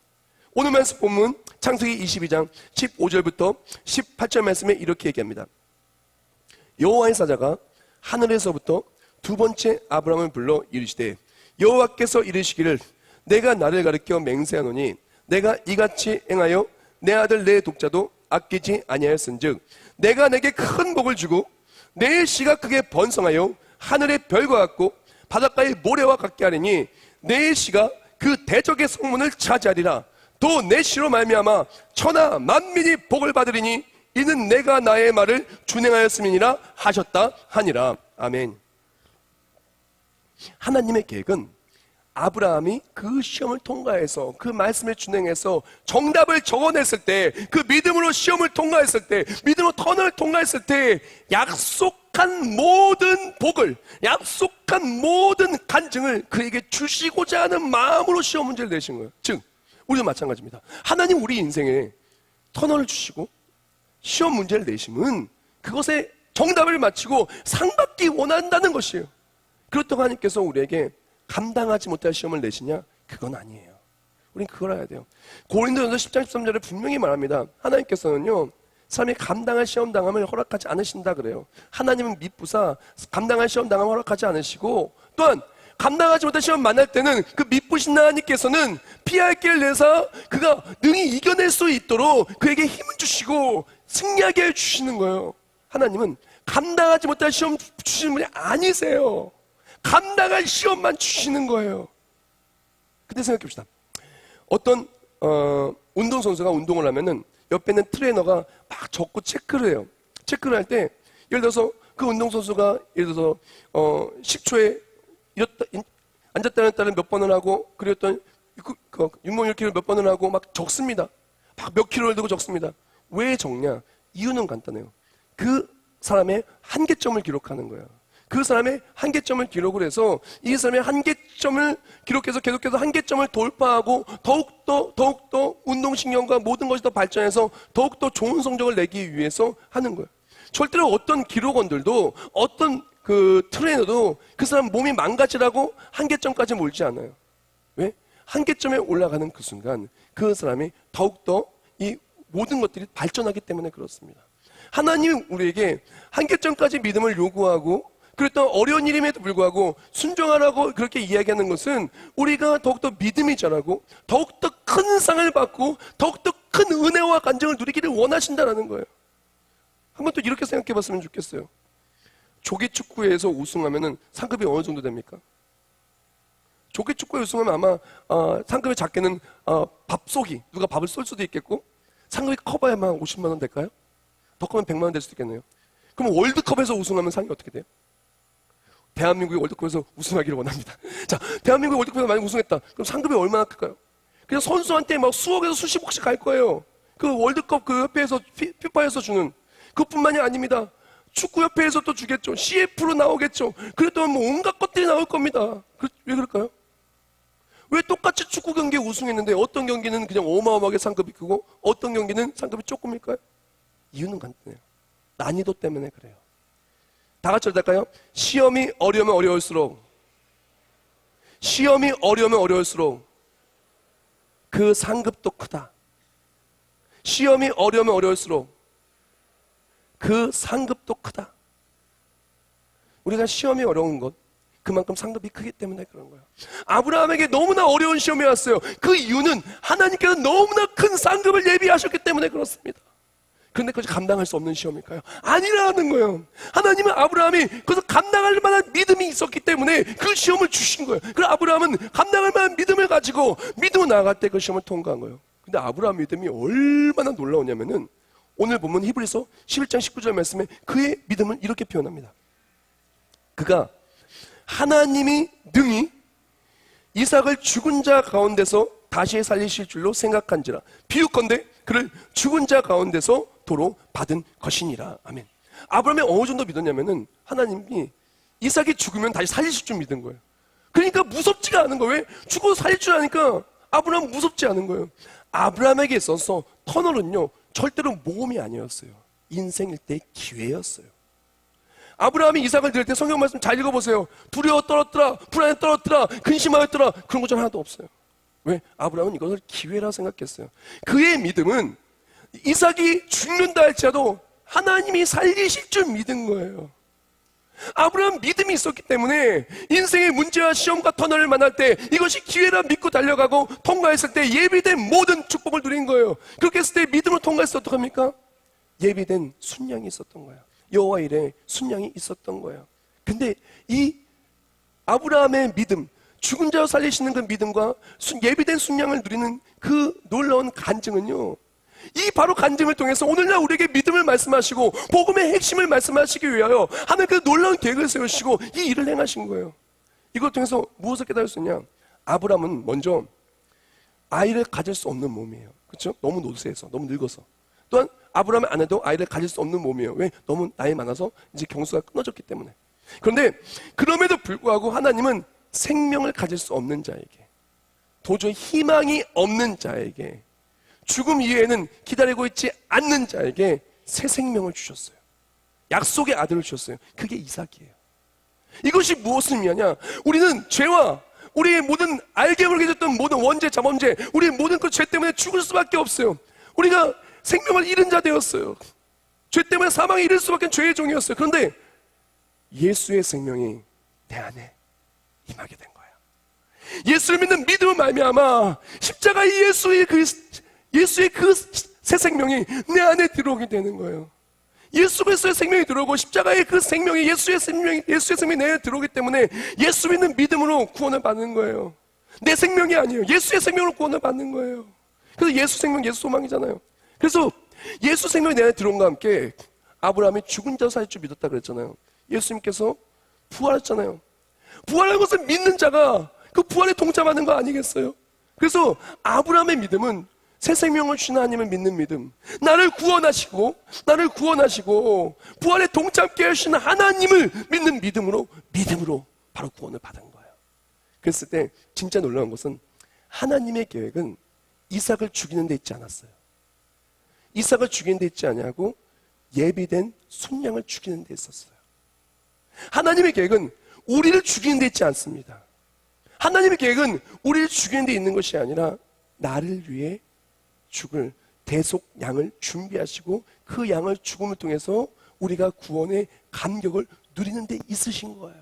오늘 말씀 본문 창세기 22장 15절부터 18절 말씀에 이렇게 얘기합니다. 여호와의 사자가 하늘에서부터 두 번째 아브라함을 불러 이르시되 여호와께서 이르시기를 내가 나를 가리켜 맹세하노니 내가 이같이 행하여 내 아들 내 독자도 아끼지 아니하였은즉 내가 내게 큰 복을 주고 내 씨가 크게 번성하여 하늘의 별과 같고 바닷가의 모래와 같게 하리니 내 씨가 그 대적의 성문을 차지하리라. 또 내 씨로 말미암아 천하 만민이 복을 받으리니 이는 내가 나의 말을 준행하였음이니라 하셨다 하니라. 아멘. 하나님의 계획은 아브라함이 그 시험을 통과해서 그 말씀을 준행해서 정답을 적어냈을 때, 그 믿음으로 시험을 통과했을 때, 믿음으로 터널을 통과했을 때 약속한 모든 복을, 약속한 모든 간증을 그에게 주시고자 하는 마음으로 시험 문제를 내신 거예요. 즉 우리도 마찬가지입니다. 하나님 우리 인생에 터널을 주시고 시험 문제를 내심은 그것에 정답을 맞히고 상 받기 원한다는 것이에요. 그렇다고 하나님께서 우리에게 감당하지 못할 시험을 내시냐? 그건 아니에요. 우린 그걸 알아야 돼요. 고린도전서 10장 13절에 분명히 말합니다. 하나님께서는요, 사람이 감당할 시험 당함을 허락하지 않으신다 그래요. 하나님은 미쁘사 감당할 시험 당함을 허락하지 않으시고, 또한 감당하지 못할 시험 만날 때는 그 미쁘신 하나님께서는 피할 길을 내서 그가 능히 이겨낼 수 있도록 그에게 힘을 주시고 승리하게 해주시는 거예요. 하나님은 감당하지 못할 시험 주시는 분이 아니세요. 감당할 시험만 주시는 거예요. 근데 생각해 봅시다. 어떤 운동선수가 운동을 하면은 옆에 있는 트레이너가 막 적고 체크를 해요. 체크를 할 때 예를 들어서 그 운동선수가 예를 들어서 10초에 앉았다 일어났다를 몇 번을 하고 그리고 어떤 윤모 1kg를 몇 번을 하고 막 적습니다. 막 몇 킬로를 들고 적습니다. 왜 적냐? 이유는 간단해요. 그 사람의 한계점을 기록하는 거예요. 그 사람의 한계점을 기록을 해서 이 사람의 한계점을 기록해서 계속해서 한계점을 돌파하고 더욱더 운동신경과 모든 것이 더 발전해서 더욱더 좋은 성적을 내기 위해서 하는 거예요. 절대로 어떤 기록원들도 어떤 그 트레이너도 그 사람 몸이 망가지라고 한계점까지 몰지 않아요. 왜? 한계점에 올라가는 그 순간 그 사람이 더욱더 이 모든 것들이 발전하기 때문에 그렇습니다. 하나님은 우리에게 한계점까지 믿음을 요구하고 그랬던 어려운 일임에도 불구하고 순종하라고 그렇게 이야기하는 것은 우리가 더욱더 믿음이 자라고 더욱더 큰 상을 받고 더욱더 큰 은혜와 간증을 누리기를 원하신다는 거예요. 한번 또 이렇게 생각해 봤으면 좋겠어요. 조기축구에서 우승하면 상급이 어느 정도 됩니까? 좋게 축구에 우승하면 아마 상금이 작게는 밥쏘기, 누가 밥을 쏠 수도 있겠고, 상금이 커봐야만 50만 원 될까요? 더 크면 100만 원 될 수도 있겠네요. 그럼 월드컵에서 우승하면 상이 어떻게 돼요? 대한민국이 월드컵에서 우승하기를 원합니다. 자, 대한민국이 월드컵에서 만약 우승했다. 그럼 상금이 얼마나 클까요? 그냥 선수한테 막 수억에서 수십억씩 갈 거예요. 그 월드컵 그 협회에서, 피파에서 주는. 그것뿐만이 아닙니다. 축구협회에서 또 주겠죠. CF로 나오겠죠. 그랬더니 뭐 온갖 것들이 나올 겁니다. 왜 그럴까요? 왜 똑같이 축구 경기에 우승했는데 어떤 경기는 그냥 어마어마하게 상금이 크고 어떤 경기는 상금이 조금일까요? 이유는 간단해요. 난이도 때문에 그래요. 다 같이 할까요? 시험이 어려우면 어려울수록 그 상급도 크다. 시험이 어려우면 어려울수록 그 상급도 크다. 우리가 시험이 어려운 것, 그만큼 상급이 크기 때문에 그런 거예요. 아브라함에게 너무나 어려운 시험이 왔어요. 그 이유는 하나님께서 너무나 큰 상급을 예비하셨기 때문에 그렇습니다. 그런데 그것이 감당할 수 없는 시험일까요? 아니라는 거예요. 하나님은 아브라함이 그래서 감당할 만한 믿음이 있었기 때문에 그 시험을 주신 거예요. 그래서 아브라함은 감당할 만한 믿음을 가지고 믿음으로 나아갈 때 그 시험을 통과한 거예요. 근데 아브라함 믿음이 얼마나 놀라우냐면은 오늘 보면 히브리서 11장 19절 말씀에 그의 믿음을 이렇게 표현합니다. 그가 하나님이 능히 이삭을 죽은 자 가운데서 다시 살리실 줄로 생각한지라. 비유컨대 그를 죽은 자 가운데서 도로 받은 것이니라. 아멘. 아브라함이 어느 정도 믿었냐면은 하나님이 이삭이 죽으면 다시 살리실 줄 믿은 거예요. 그러니까 무섭지가 않은 거예요. 왜? 죽어서 살릴 줄 아니까 아브라함은 무섭지 않은 거예요. 아브라함에게 있어서 터널은요 절대로 모험이 아니었어요. 인생 일대의 기회였어요. 아브라함이 이삭을 드릴 때 성경 말씀 잘 읽어보세요. 두려워 떨었더라, 불안해 떨었더라, 근심하였더라, 그런 것 전 하나도 없어요. 왜? 아브라함은 이것을 기회라 생각했어요. 그의 믿음은 이삭이 죽는다 할지라도 하나님이 살리실 줄 믿은 거예요. 아브라함 믿음이 있었기 때문에 인생의 문제와 시험과 터널을 만날 때 이것이 기회라 믿고 달려가고 통과했을 때 예비된 모든 축복을 누린 거예요. 그렇게 했을 때 믿음으로 통과했을 때 어떡합니까? 예비된 순양이 있었던 거예요. 여호와 일에 순양이 있었던 거예요. 근데 이 아브라함의 믿음, 죽은 자 살리시는 그 믿음과 예비된 순양을 누리는 그 놀라운 간증은요, 이 바로 간증을 통해서 오늘날 우리에게 믿음을 말씀하시고 복음의 핵심을 말씀하시기 위하여 하나님께서 놀라운 계획을 세우시고 이 일을 행하신 거예요. 이걸 통해서 무엇을 깨달을 수 있냐? 아브라함은 먼저 아이를 가질 수 없는 몸이에요. 그렇죠? 너무 노쇠해서, 너무 늙어서. 또한 아브라함의 아내도 아이를 가질 수 없는 몸이에요. 왜? 너무 나이 많아서 이제 경수가 끊어졌기 때문에. 그런데 그럼에도 불구하고 하나님은 생명을 가질 수 없는 자에게, 도저히 희망이 없는 자에게, 죽음 이외에는 기다리고 있지 않는 자에게 새 생명을 주셨어요. 약속의 아들을 주셨어요. 그게 이삭이에요. 이것이 무엇을 의미하냐? 우리는 죄와 우리의 모든 알게 모르게 됐던 모든 원죄, 자범죄, 우리의 모든 그 죄 때문에 죽을 수밖에 없어요. 우리가 생명을 잃은 자 되었어요. 죄 때문에 사망에 이를 수밖에 죄의 종이었어요. 그런데 예수의 생명이 내 안에 임하게 된 거예요. 예수를 믿는 믿음을 말미암아 십자가의 예수의 그 새 생명이 내 안에 들어오게 되는 거예요. 예수 그리스도의 생명이 들어오고 십자가의 그 생명이 예수의 생명이 내 안에 들어오기 때문에 예수 믿는 믿음으로 구원을 받는 거예요. 내 생명이 아니에요. 예수의 생명으로 구원을 받는 거예요. 그래서 예수 생명, 예수 소망이잖아요. 그래서 예수 생명이 내 안에 들어온과 함께 아브라함이 죽은 자 살릴 줄 믿었다 그랬잖아요. 예수님께서 부활했잖아요. 부활한 것을 믿는 자가 그 부활에 동참하는 거 아니겠어요? 그래서 아브라함의 믿음은 새 생명을 주신 하나님을 믿는 믿음, 나를 구원하시고 부활에 동참케 하신 하나님을 믿는 믿음으로 바로 구원을 받은 거예요. 그랬을 때 진짜 놀라운 것은 하나님의 계획은 이삭을 죽이는 데 있지 않았어요. 이삭을 죽이는 데 있지 않냐고 예비된 순양을 죽이는 데 있었어요. 하나님의 계획은 우리를 죽이는 데 있지 않습니다. 하나님의 계획은 우리를 죽이는 데 있는 것이 아니라 나를 위해 죽을 대속 양을 준비하시고 그 양을 죽음을 통해서 우리가 구원의 감격을 누리는 데 있으신 거예요.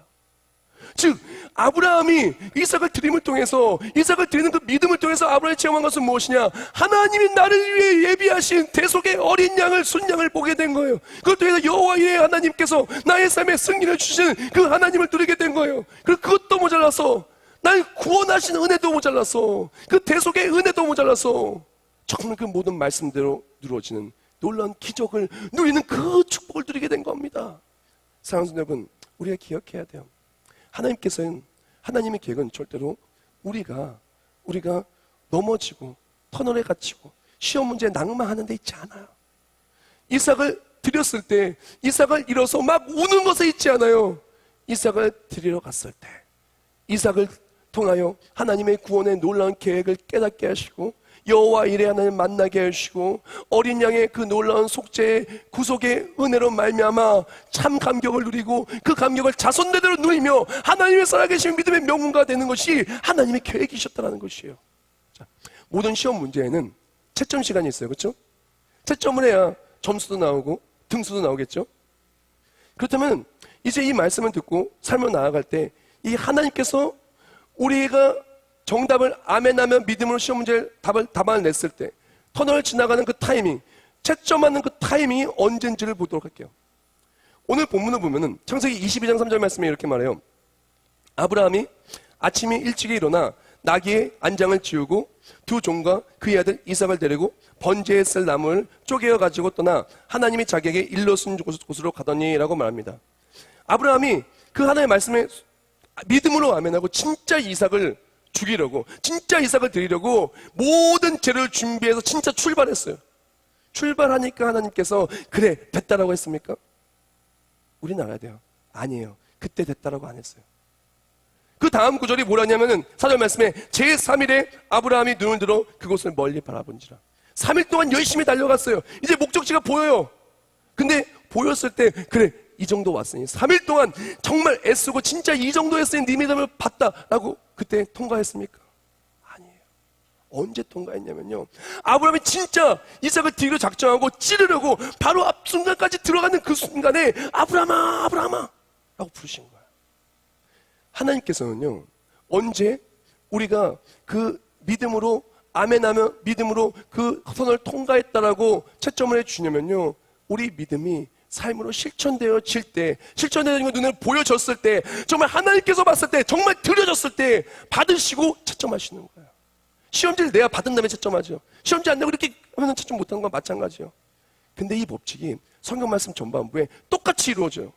즉 아브라함이 이삭을 드림을 통해서, 이삭을 드리는 그 믿음을 통해서 아브라함이 체험한 것은 무엇이냐? 하나님이 나를 위해 예비하신 대속의 어린 양을, 순양을 보게 된 거예요. 그걸 통해서 여호와의 하나님께서 나의 삶에 승리를 주시는 그 하나님을 누리게 된 거예요. 그리고 그것도 모자라서 날 구원하신 은혜도 모자랐어. 그 대속의 은혜도 모자랐어. 정말 그 모든 말씀대로 이루어지는 놀라운 기적을 누리는 그 축복을 누리게 된 겁니다. 사랑하는 여러분, 우리가 기억해야 돼요. 하나님의 계획은 절대로 우리가 넘어지고 터널에 갇히고 시험 문제에 낭망하는 데 있지 않아요. 이삭을 드렸을 때, 이삭을 잃어서 막 우는 것에 있지 않아요. 이삭을 드리러 갔을 때, 이삭을 통하여 하나님의 구원의 놀라운 계획을 깨닫게 하시고 여호와 이레 하나님을 만나게 하시고 어린 양의 그 놀라운 속죄의 구속의 은혜로 말미암아 참 감격을 누리고 그 감격을 자손대대로 누리며 하나님의 살아계신 믿음의 명문가 되는 것이 하나님의 계획이셨다는 것이에요. 자, 모든 시험 문제에는 채점 시간이 있어요. 그렇죠? 채점을 해야 점수도 나오고 등수도 나오겠죠? 그렇다면 이제 이 말씀을 듣고 삶을 나아갈 때 이 하나님께서 우리가 정답을 아멘하면 믿음으로 시험 문제를 답안을 냈을 때 터널을 지나가는 그 타이밍, 채점하는 그 타이밍이 언젠지를 보도록 할게요. 오늘 본문을 보면은 창세기 22장 3절 말씀에 이렇게 말해요. 아브라함이 아침에 일찍이 일어나 나귀의 안장을 지우고 두 종과 그의 아들 이삭을 데리고 번제에 쓸 나무를 쪼개어 가지고 떠나 하나님이 자기에게 일러준 곳으로 가더니라고 말합니다. 아브라함이 그 하나님의 말씀에 믿음으로 아멘하고 진짜 이삭을 죽이려고, 진짜 이삭을 드리려고 모든 재료를 준비해서 진짜 출발했어요. 출발하니까 하나님께서 그래 됐다라고 했습니까? 우리는 알아야 돼요. 아니에요. 그때 됐다라고 안 했어요. 그 다음 구절이 뭐라냐면은 4절 말씀에 제3일에 아브라함이 눈을 들어 그곳을 멀리 바라본지라. 3일 동안 열심히 달려갔어요. 이제 목적지가 보여요. 근데 보였을 때 그래 이 정도 왔으니 3일 동안 정말 애쓰고 진짜 이 정도 했으니 네 믿음을 봤다라고 그때 통과했습니까? 아니에요. 언제 통과했냐면요, 아브라함이 진짜 이삭을 드리려 작정하고 찌르려고 바로 앞순간까지 들어가는 그 순간에 아브라함아 아브라함아 라고 부르신 거예요. 하나님께서는요, 언제 우리가 그 믿음으로 아멘하며 믿음으로 그 선을 통과했다라고 채점을 해주냐면요, 우리 믿음이 삶으로 실천되어질 때, 실천되는 거 눈에 보여졌을 때, 정말 하나님께서 봤을 때, 정말 드려졌을 때 받으시고 채점하시는 거예요. 시험지를 내야 받은 다음에 채점하죠. 시험지 안 내고 이렇게 하면 채점 못하는 건 마찬가지예요. 근데 이 법칙이 성경 말씀 전반부에 똑같이 이루어져요.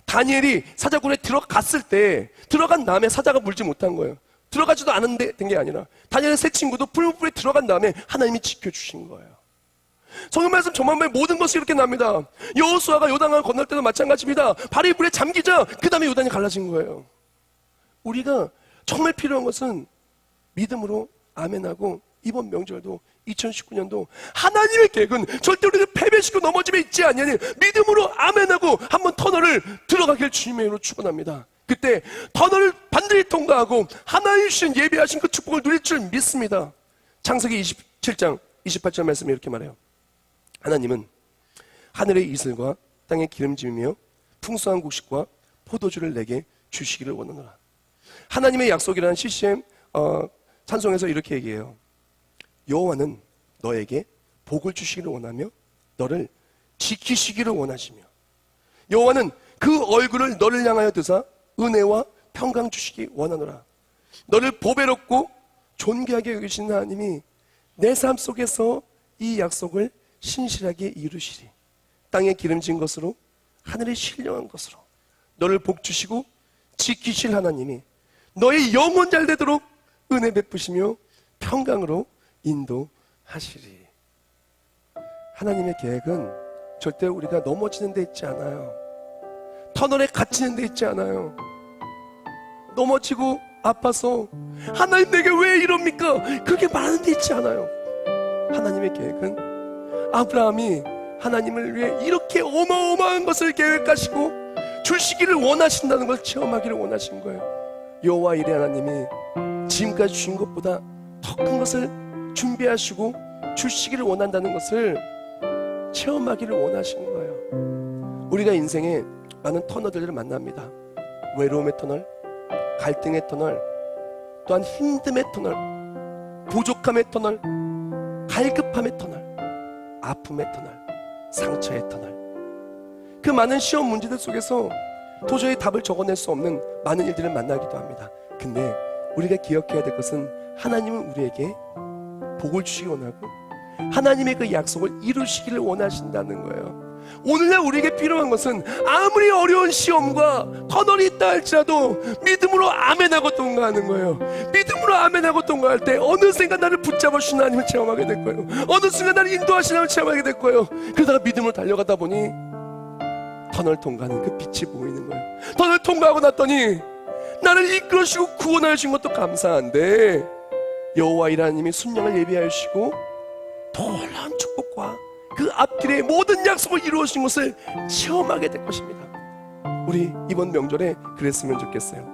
다니엘이 사자굴에 들어갔을 때 들어간 다음에 사자가 물지 못한 거예요. 들어가지도 않은데 된 게 아니라 다니엘의 세 친구도 풀무불에 들어간 다음에 하나님이 지켜주신 거예요. 성경 말씀 전반부에 모든 것이 이렇게 납니다. 여호수아가 요단강을 건널 때도 마찬가지입니다. 발이 물에 잠기자 그 다음에 요단이 갈라진 거예요. 우리가 정말 필요한 것은 믿음으로 아멘하고 이번 명절도 2019년도 하나님의 계획은 절대 우리를 패배시키고 넘어짐에 있지 않냐니 믿음으로 아멘하고 한번 터널을 들어가길 주님의 이름으로 축원합니다. 그때 터널을 반드시 통과하고 하나님 주신 예비하신 그 축복을 누릴 줄 믿습니다. 창세기 27장 28절 말씀에 이렇게 말해요. 하나님은 하늘의 이슬과 땅의 기름짐이며 풍성한 곡식과 포도주를 내게 주시기를 원하노라. 하나님의 약속이라는 CCM 찬송에서 이렇게 얘기해요. 여호와는 너에게 복을 주시기를 원하며 너를 지키시기를 원하시며 여호와는 그 얼굴을 너를 향하여 드사 은혜와 평강 주시기 원하노라. 너를 보배롭고 존귀하게 여기시는 하나님이 내 삶 속에서 이 약속을 신실하게 이루시리. 땅에 기름진 것으로 하늘에 신령한 것으로 너를 복 주시고 지키실 하나님이 너의 영혼 잘 되도록 은혜 베푸시며 평강으로 인도하시리. 하나님의 계획은 절대 우리가 넘어지는 데 있지 않아요. 터널에 갇히는 데 있지 않아요. 넘어지고 아파서 하나님 내게 왜 이럽니까? 그렇게 말하는 데 있지 않아요. 하나님의 계획은 아브라함이 하나님을 위해 이렇게 어마어마한 것을 계획하시고 주시기를 원하신다는 걸 체험하기를 원하신 거예요. 여호와 이레 하나님이 지금까지 주신 것보다 더 큰 것을 준비하시고 주시기를 원한다는 것을 체험하기를 원하신 거예요. 우리가 인생에 많은 터널들을 만납니다. 외로움의 터널, 갈등의 터널, 또한 힘듦의 터널, 부족함의 터널, 갈급함의 터널, 아픔의 터널, 상처의 터널. 그 많은 시험 문제들 속에서 도저히 답을 적어낼 수 없는 많은 일들을 만나기도 합니다. 근데 우리가 기억해야 될 것은 하나님은 우리에게 복을 주시기 원하고 하나님의 그 약속을 이루시기를 원하신다는 거예요. 오늘날 우리에게 필요한 것은 아무리 어려운 시험과 터널이 있다 할지라도 믿음으로 아멘하고 통과하는 거예요. 믿음으로 아멘하고 통과할 때 어느 순간 나를 붙잡아 주신 하나님을 체험하게 될 거예요. 어느 순간 나를 인도하시는 하나님을 체험하게 될 거예요. 그러다가 믿음으로 달려가다 보니 터널 통과하는 그 빛이 보이는 거예요. 터널 통과하고 났더니 나를 이끌어주시고 구원하여 주신 것도 감사한데 여호와 이라님이 순양을 예비하여 주시고 놀라운 축복과 그 앞길에 모든 약속을 이루어 주신 것을 체험하게 될 것입니다. 우리 이번 명절에 그랬으면 좋겠어요.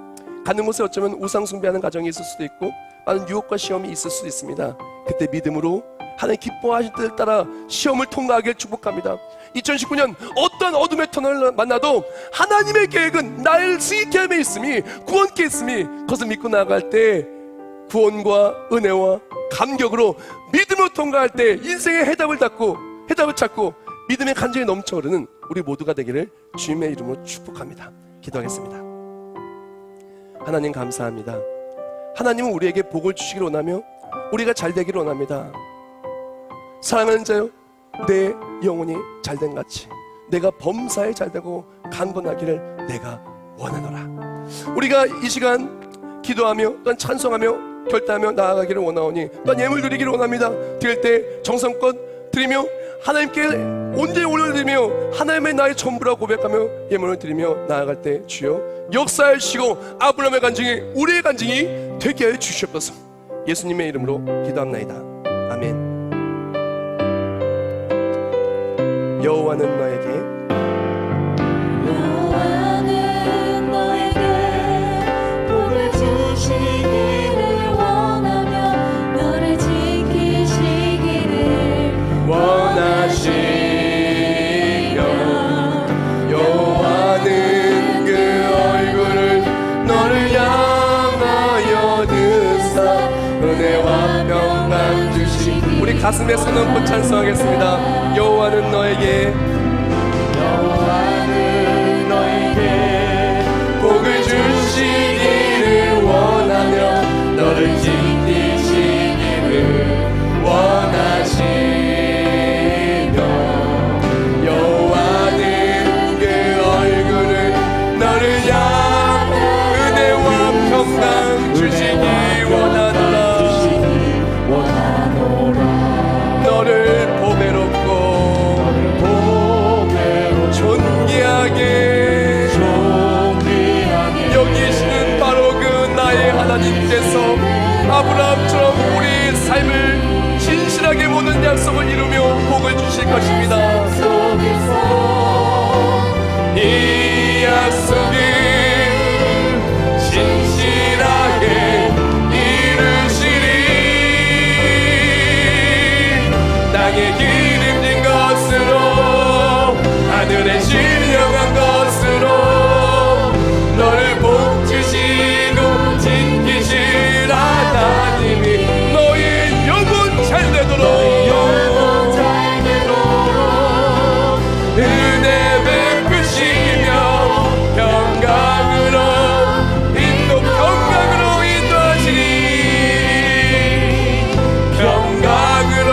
가는 곳에 어쩌면 우상 숭배하는 가정이 있을 수도 있고 많은 유혹과 시험이 있을 수도 있습니다. 그때 믿음으로 하나님 기뻐하실 뜻을 따라 시험을 통과하길 축복합니다. 2019년 어떤 어둠의 터널을 만나도 하나님의 계획은 나를 승리케 함에 있음이 구원케 있음이 그것을 믿고 나아갈 때 구원과 은혜와 감격으로 믿음으로 통과할 때 인생의 해답을 찾고 믿음의 간절히 넘쳐 흐르는 우리 모두가 되기를 주님의 이름으로 축복합니다. 기도하겠습니다. 하나님 감사합니다. 하나님은 우리에게 복을 주시기를 원하며 우리가 잘 되기를 원합니다. 사랑하는 자여, 내 영혼이 잘된 같이 내가 범사에 잘되고 강건하기를 내가 원하노라. 우리가 이 시간 기도하며 또한 찬송하며 결단하며 나아가기를 원하오니 또한 예물 드리기를 원합니다. 드릴 때 정성껏 드리며 하나님께 온전히 올려드리며 하나님의 나의 전부라 고백하며 예물을 드리며 나아갈 때 주여 역사하시고 아브라함의 간증이 우리의 간증이 되게 하여 주시옵소서. 예수님의 이름으로 기도합나이다. 아멘. 여호와는 너에게 복을 주시기를 원하며 너를 지키시기를 원하시며 여호와는 그 얼굴을 너를 향하여 드사 은혜와 평강 주시기. 우리 가슴에 손 얹고 찬송하겠습니다. 여호와는 너에게 복을 주시기를 원하며 너를 지키시기를 원하시며 여호와는 그 얼굴을 너를 향해 은혜와 평강 주시기 원하노라. 너를 보배롭고 존귀하게 여기시는 바로 그 나의 하나님께서 아브라함처럼 우리의 삶을 진실하게 모든 약속을 이루며 복을 주실 것입니다. 이 약속을 진실하게 이루시리. 땅에 기름진 것으로 하늘에 신령한 것으로 너를 복주시고 지키실 하나님이 너의 영혼 잘 되도록 은혜 베푸시며 평강으로 인도하시리. 평강으로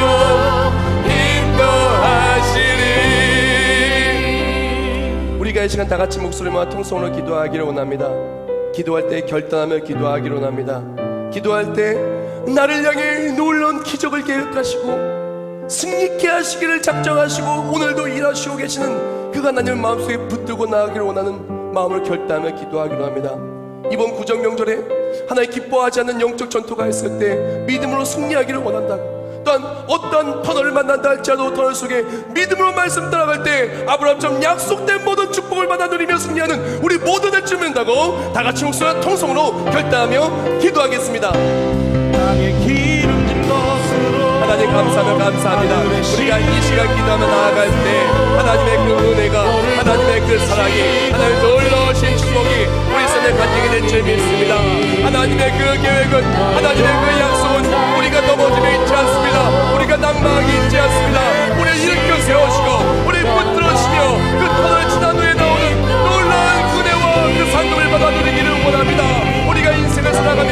우리가 이 시간 다 같이 목소리 모아 통성으로 기도하기를 원합니다. 기도할 때 결단하며 기도하기를 원합니다. 기도할 때 나를 향해 놀라운 기적을 계획하시고 승리케 하시기를 작정하시고 오늘도 일하시고 계시는 그 하나님을 마음속에 붙들고 나아가기를 원하는 마음을 결단하며 기도하기로 합니다. 이번 구정 명절에 하나님 기뻐하지 않는 영적 전투가 있을 때 믿음으로 승리하기를 원한다고, 또한 어떤 터널을 만난다 할지라도 터널 속에 믿음으로 말씀 따라갈 때 아브라함처럼 약속된 모든 축복을 받아 누리며 승리하는 우리 모두 될 줄 믿는다고 다 같이 목소리와 통성으로 결단하며 기도하겠습니다. 하나님 감사하며 감사합니다. 우리가 이 시간 기도하며 나아갈 때 하나님의 그 은혜가, 하나님의 그 사랑이, 하나님의 놀라우신 축복이 우리 삶에 간증이 될 줄 믿습니다. 하나님의 그 계획은, 하나님의 그 약속은 우리가 넘어짐에 있지 않습니다. 우리가 낭망하기 있지 않습니다. 우리를 일으켜 세우시고 우리 붙들으시며 그 터널 지난 후에 나오는 놀라운 은혜와 그 상급을 받아 누리기를 원합니다. 우리가 인생을 살아가며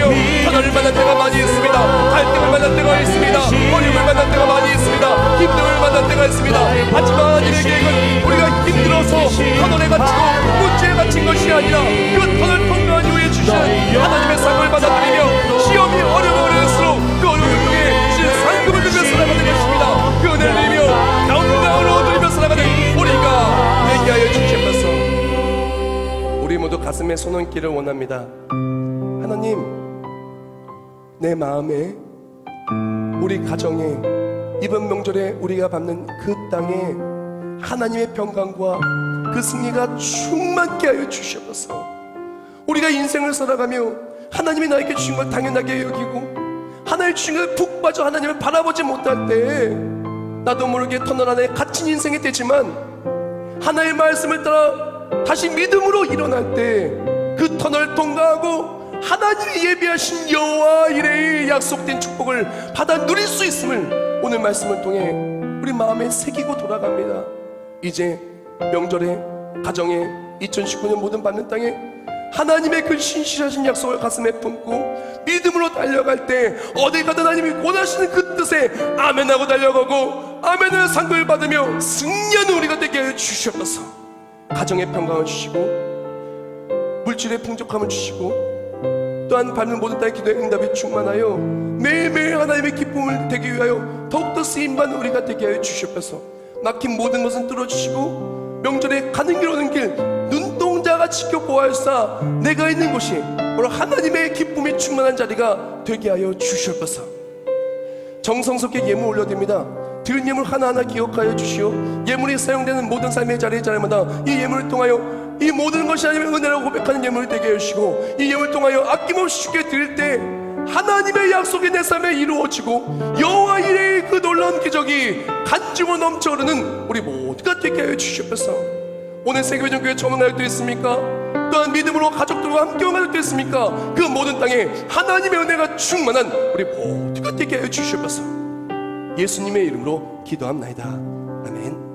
하지만 하나님의 계획은 우리가 힘들어서 터널에 갇히고 문제에 갇힌 것이 아니라 그 터널 통과한 이후에 주시는 하나님의 상을 받아들이며 시험이 어려울수록 그 어려움을 통해 주신 상급을 누리며 살아가는 것입니다. 그 은혜를 누리며 가운가운을 얻으며 살아가는 우리가 되게 하여 주시옵소서. 우리 모두 가슴에 손 얹기를 원합니다. 하나님, 내 마음에, 우리 가정에, 이번 명절에 우리가 밟는 그 땅에 하나님의 평강과 그 승리가 충만케 하여 주시옵소서. 우리가 인생을 살아가며 하나님이 나에게 주신 걸 당연하게 여기고 하나님 주신 걸 푹 빠져 하나님을 바라보지 못할 때 나도 모르게 터널 안에 갇힌 인생이 되지만 하나님의 말씀을 따라 다시 믿음으로 일어날 때 그 터널을 통과하고 하나님이 예비하신 여호와 이레의 약속된 축복을 받아 누릴 수 있음을 오늘 말씀을 통해 우리 마음에 새기고 돌아갑니다. 이제 명절에, 가정에, 2019년 모든 받는 땅에 하나님의 그 신실하신 약속을 가슴에 품고 믿음으로 달려갈 때 어디 가든 하나님이 원하시는 그 뜻에 아멘하고 달려가고 아멘을 상급을 받으며 승리하는 우리가 되게 하여 주시옵소서. 가정의 평강을 주시고 물질의 풍족함을 주시고 또한 받는 모든 땅의 기도의 응답이 충만하여 매일매일 하나님의 기쁨을 되기 위하여 더욱더 쓰임받는 우리가 되게 하여 주시옵소서. 막힌 모든 것은 뚫어주시고 명절에 가는 길 오는 길 눈동자가 지켜보아사 내가 있는 곳이 바로 하나님의 기쁨이 충만한 자리가 되게 하여 주시옵소서. 정성스럽게 예물 올려드립니다. 드린 예물 하나하나 기억하여 주시오. 예물이 사용되는 모든 삶의 자리마다 이 예물을 통하여 이 모든 것이 하나님의 은혜라고 고백하는 예물이 되게 해주시고 이 예물을 통하여 아낌없이 주께 드릴 때 하나님의 약속이 내 삶에 이루어지고 여호와 이레의 그 놀라운 기적이 간증으로 넘쳐 흐르는 우리 모두가 되게 하여 주시옵소서. 오늘 세계비전교회 처음 가족도 있습니까? 또한 믿음으로 가족들과 함께 온 가족도 있습니까? 그 모든 땅에 하나님의 은혜가 충만한 우리 모두가 되게 하여 주시옵소서. 예수님의 이름으로 기도합나이다. 아멘.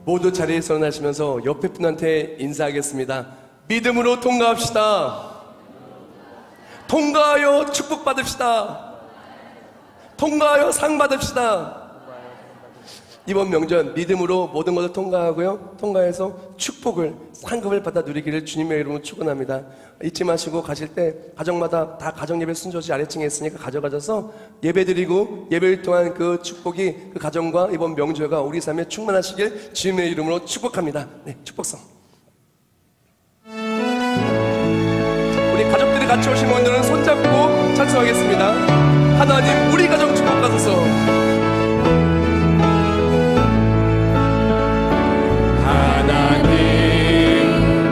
모두 자리에서 일어나시면서 옆에 분한테 인사하겠습니다. 믿음으로 통과합시다. 통과하여 축복받읍시다. 통과하여 상 받읍시다. 이번 명절 믿음으로 모든 것을 통과하고요, 통과해서 축복을, 상급을 받아 누리기를 주님의 이름으로 축원합니다. 잊지 마시고 가실 때 가정마다 다 가정예배 순서지 아래층에 있으니까 가져가셔서 예배드리고 예배를 통한 그 축복이 그 가정과 이번 명절과 우리 삶에 충만하시길 주님의 이름으로 축복합니다. 네, 축복성. 우리 가족들이 같이 오신 분들은 손잡고 찬송하겠습니다. 하나님 우리 가정 축복하소서.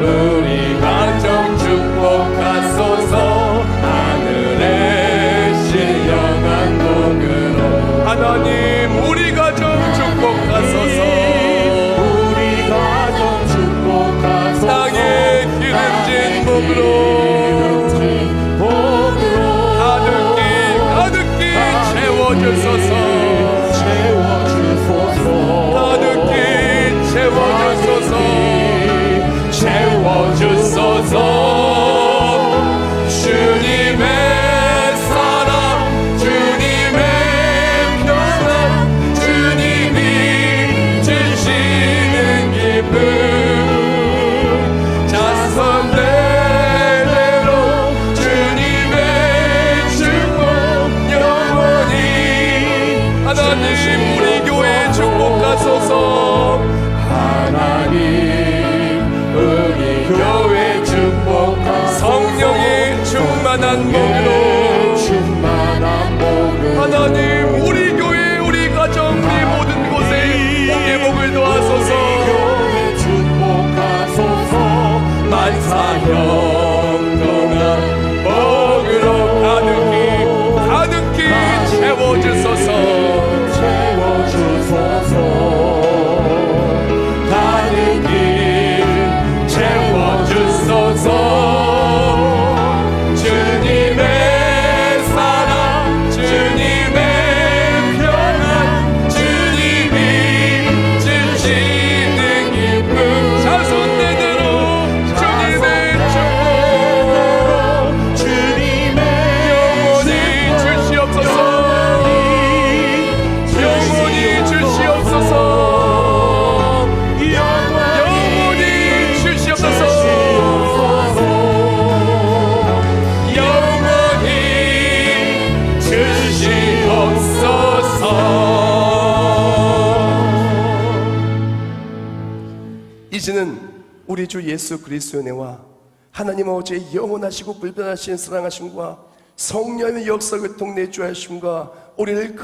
우리 가정 축복하소서. 하늘의 신령한 복으로 하나님 우리 가정 축복하소서. 우리 가정 축복하소서. 땅에 기름진 복으로 가득히 채워주소서. 이제는 우리 주 예수 그리스도의 은혜와 하나님 아버지의 영원하시고 불변하신 사랑하심과 성령의 역사를 통해 주하심과 우리를 그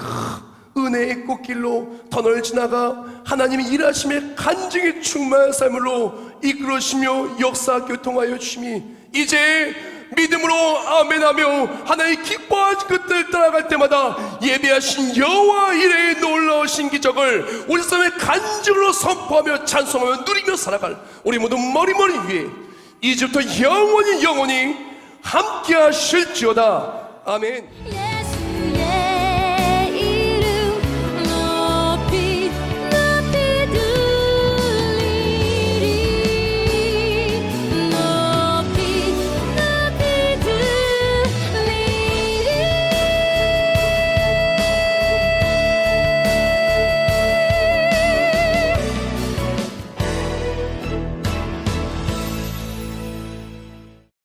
은혜의 꽃길로 터널 지나가 하나님의 일하심의 간증이 충만한 삶으로 이끌으시며 역사 교통하여 주심이 이제 믿음으로 아멘하며 하나님 기뻐하신 그들 따라갈 때마다 예배하신 여호와 이레의 놀라우신 기적을 우리 삶의 간증으로 선포하며 찬송하며 누리며 살아갈 우리 모두 머리머리 위에 이제부터 영원히 함께 하실지어다. 아멘.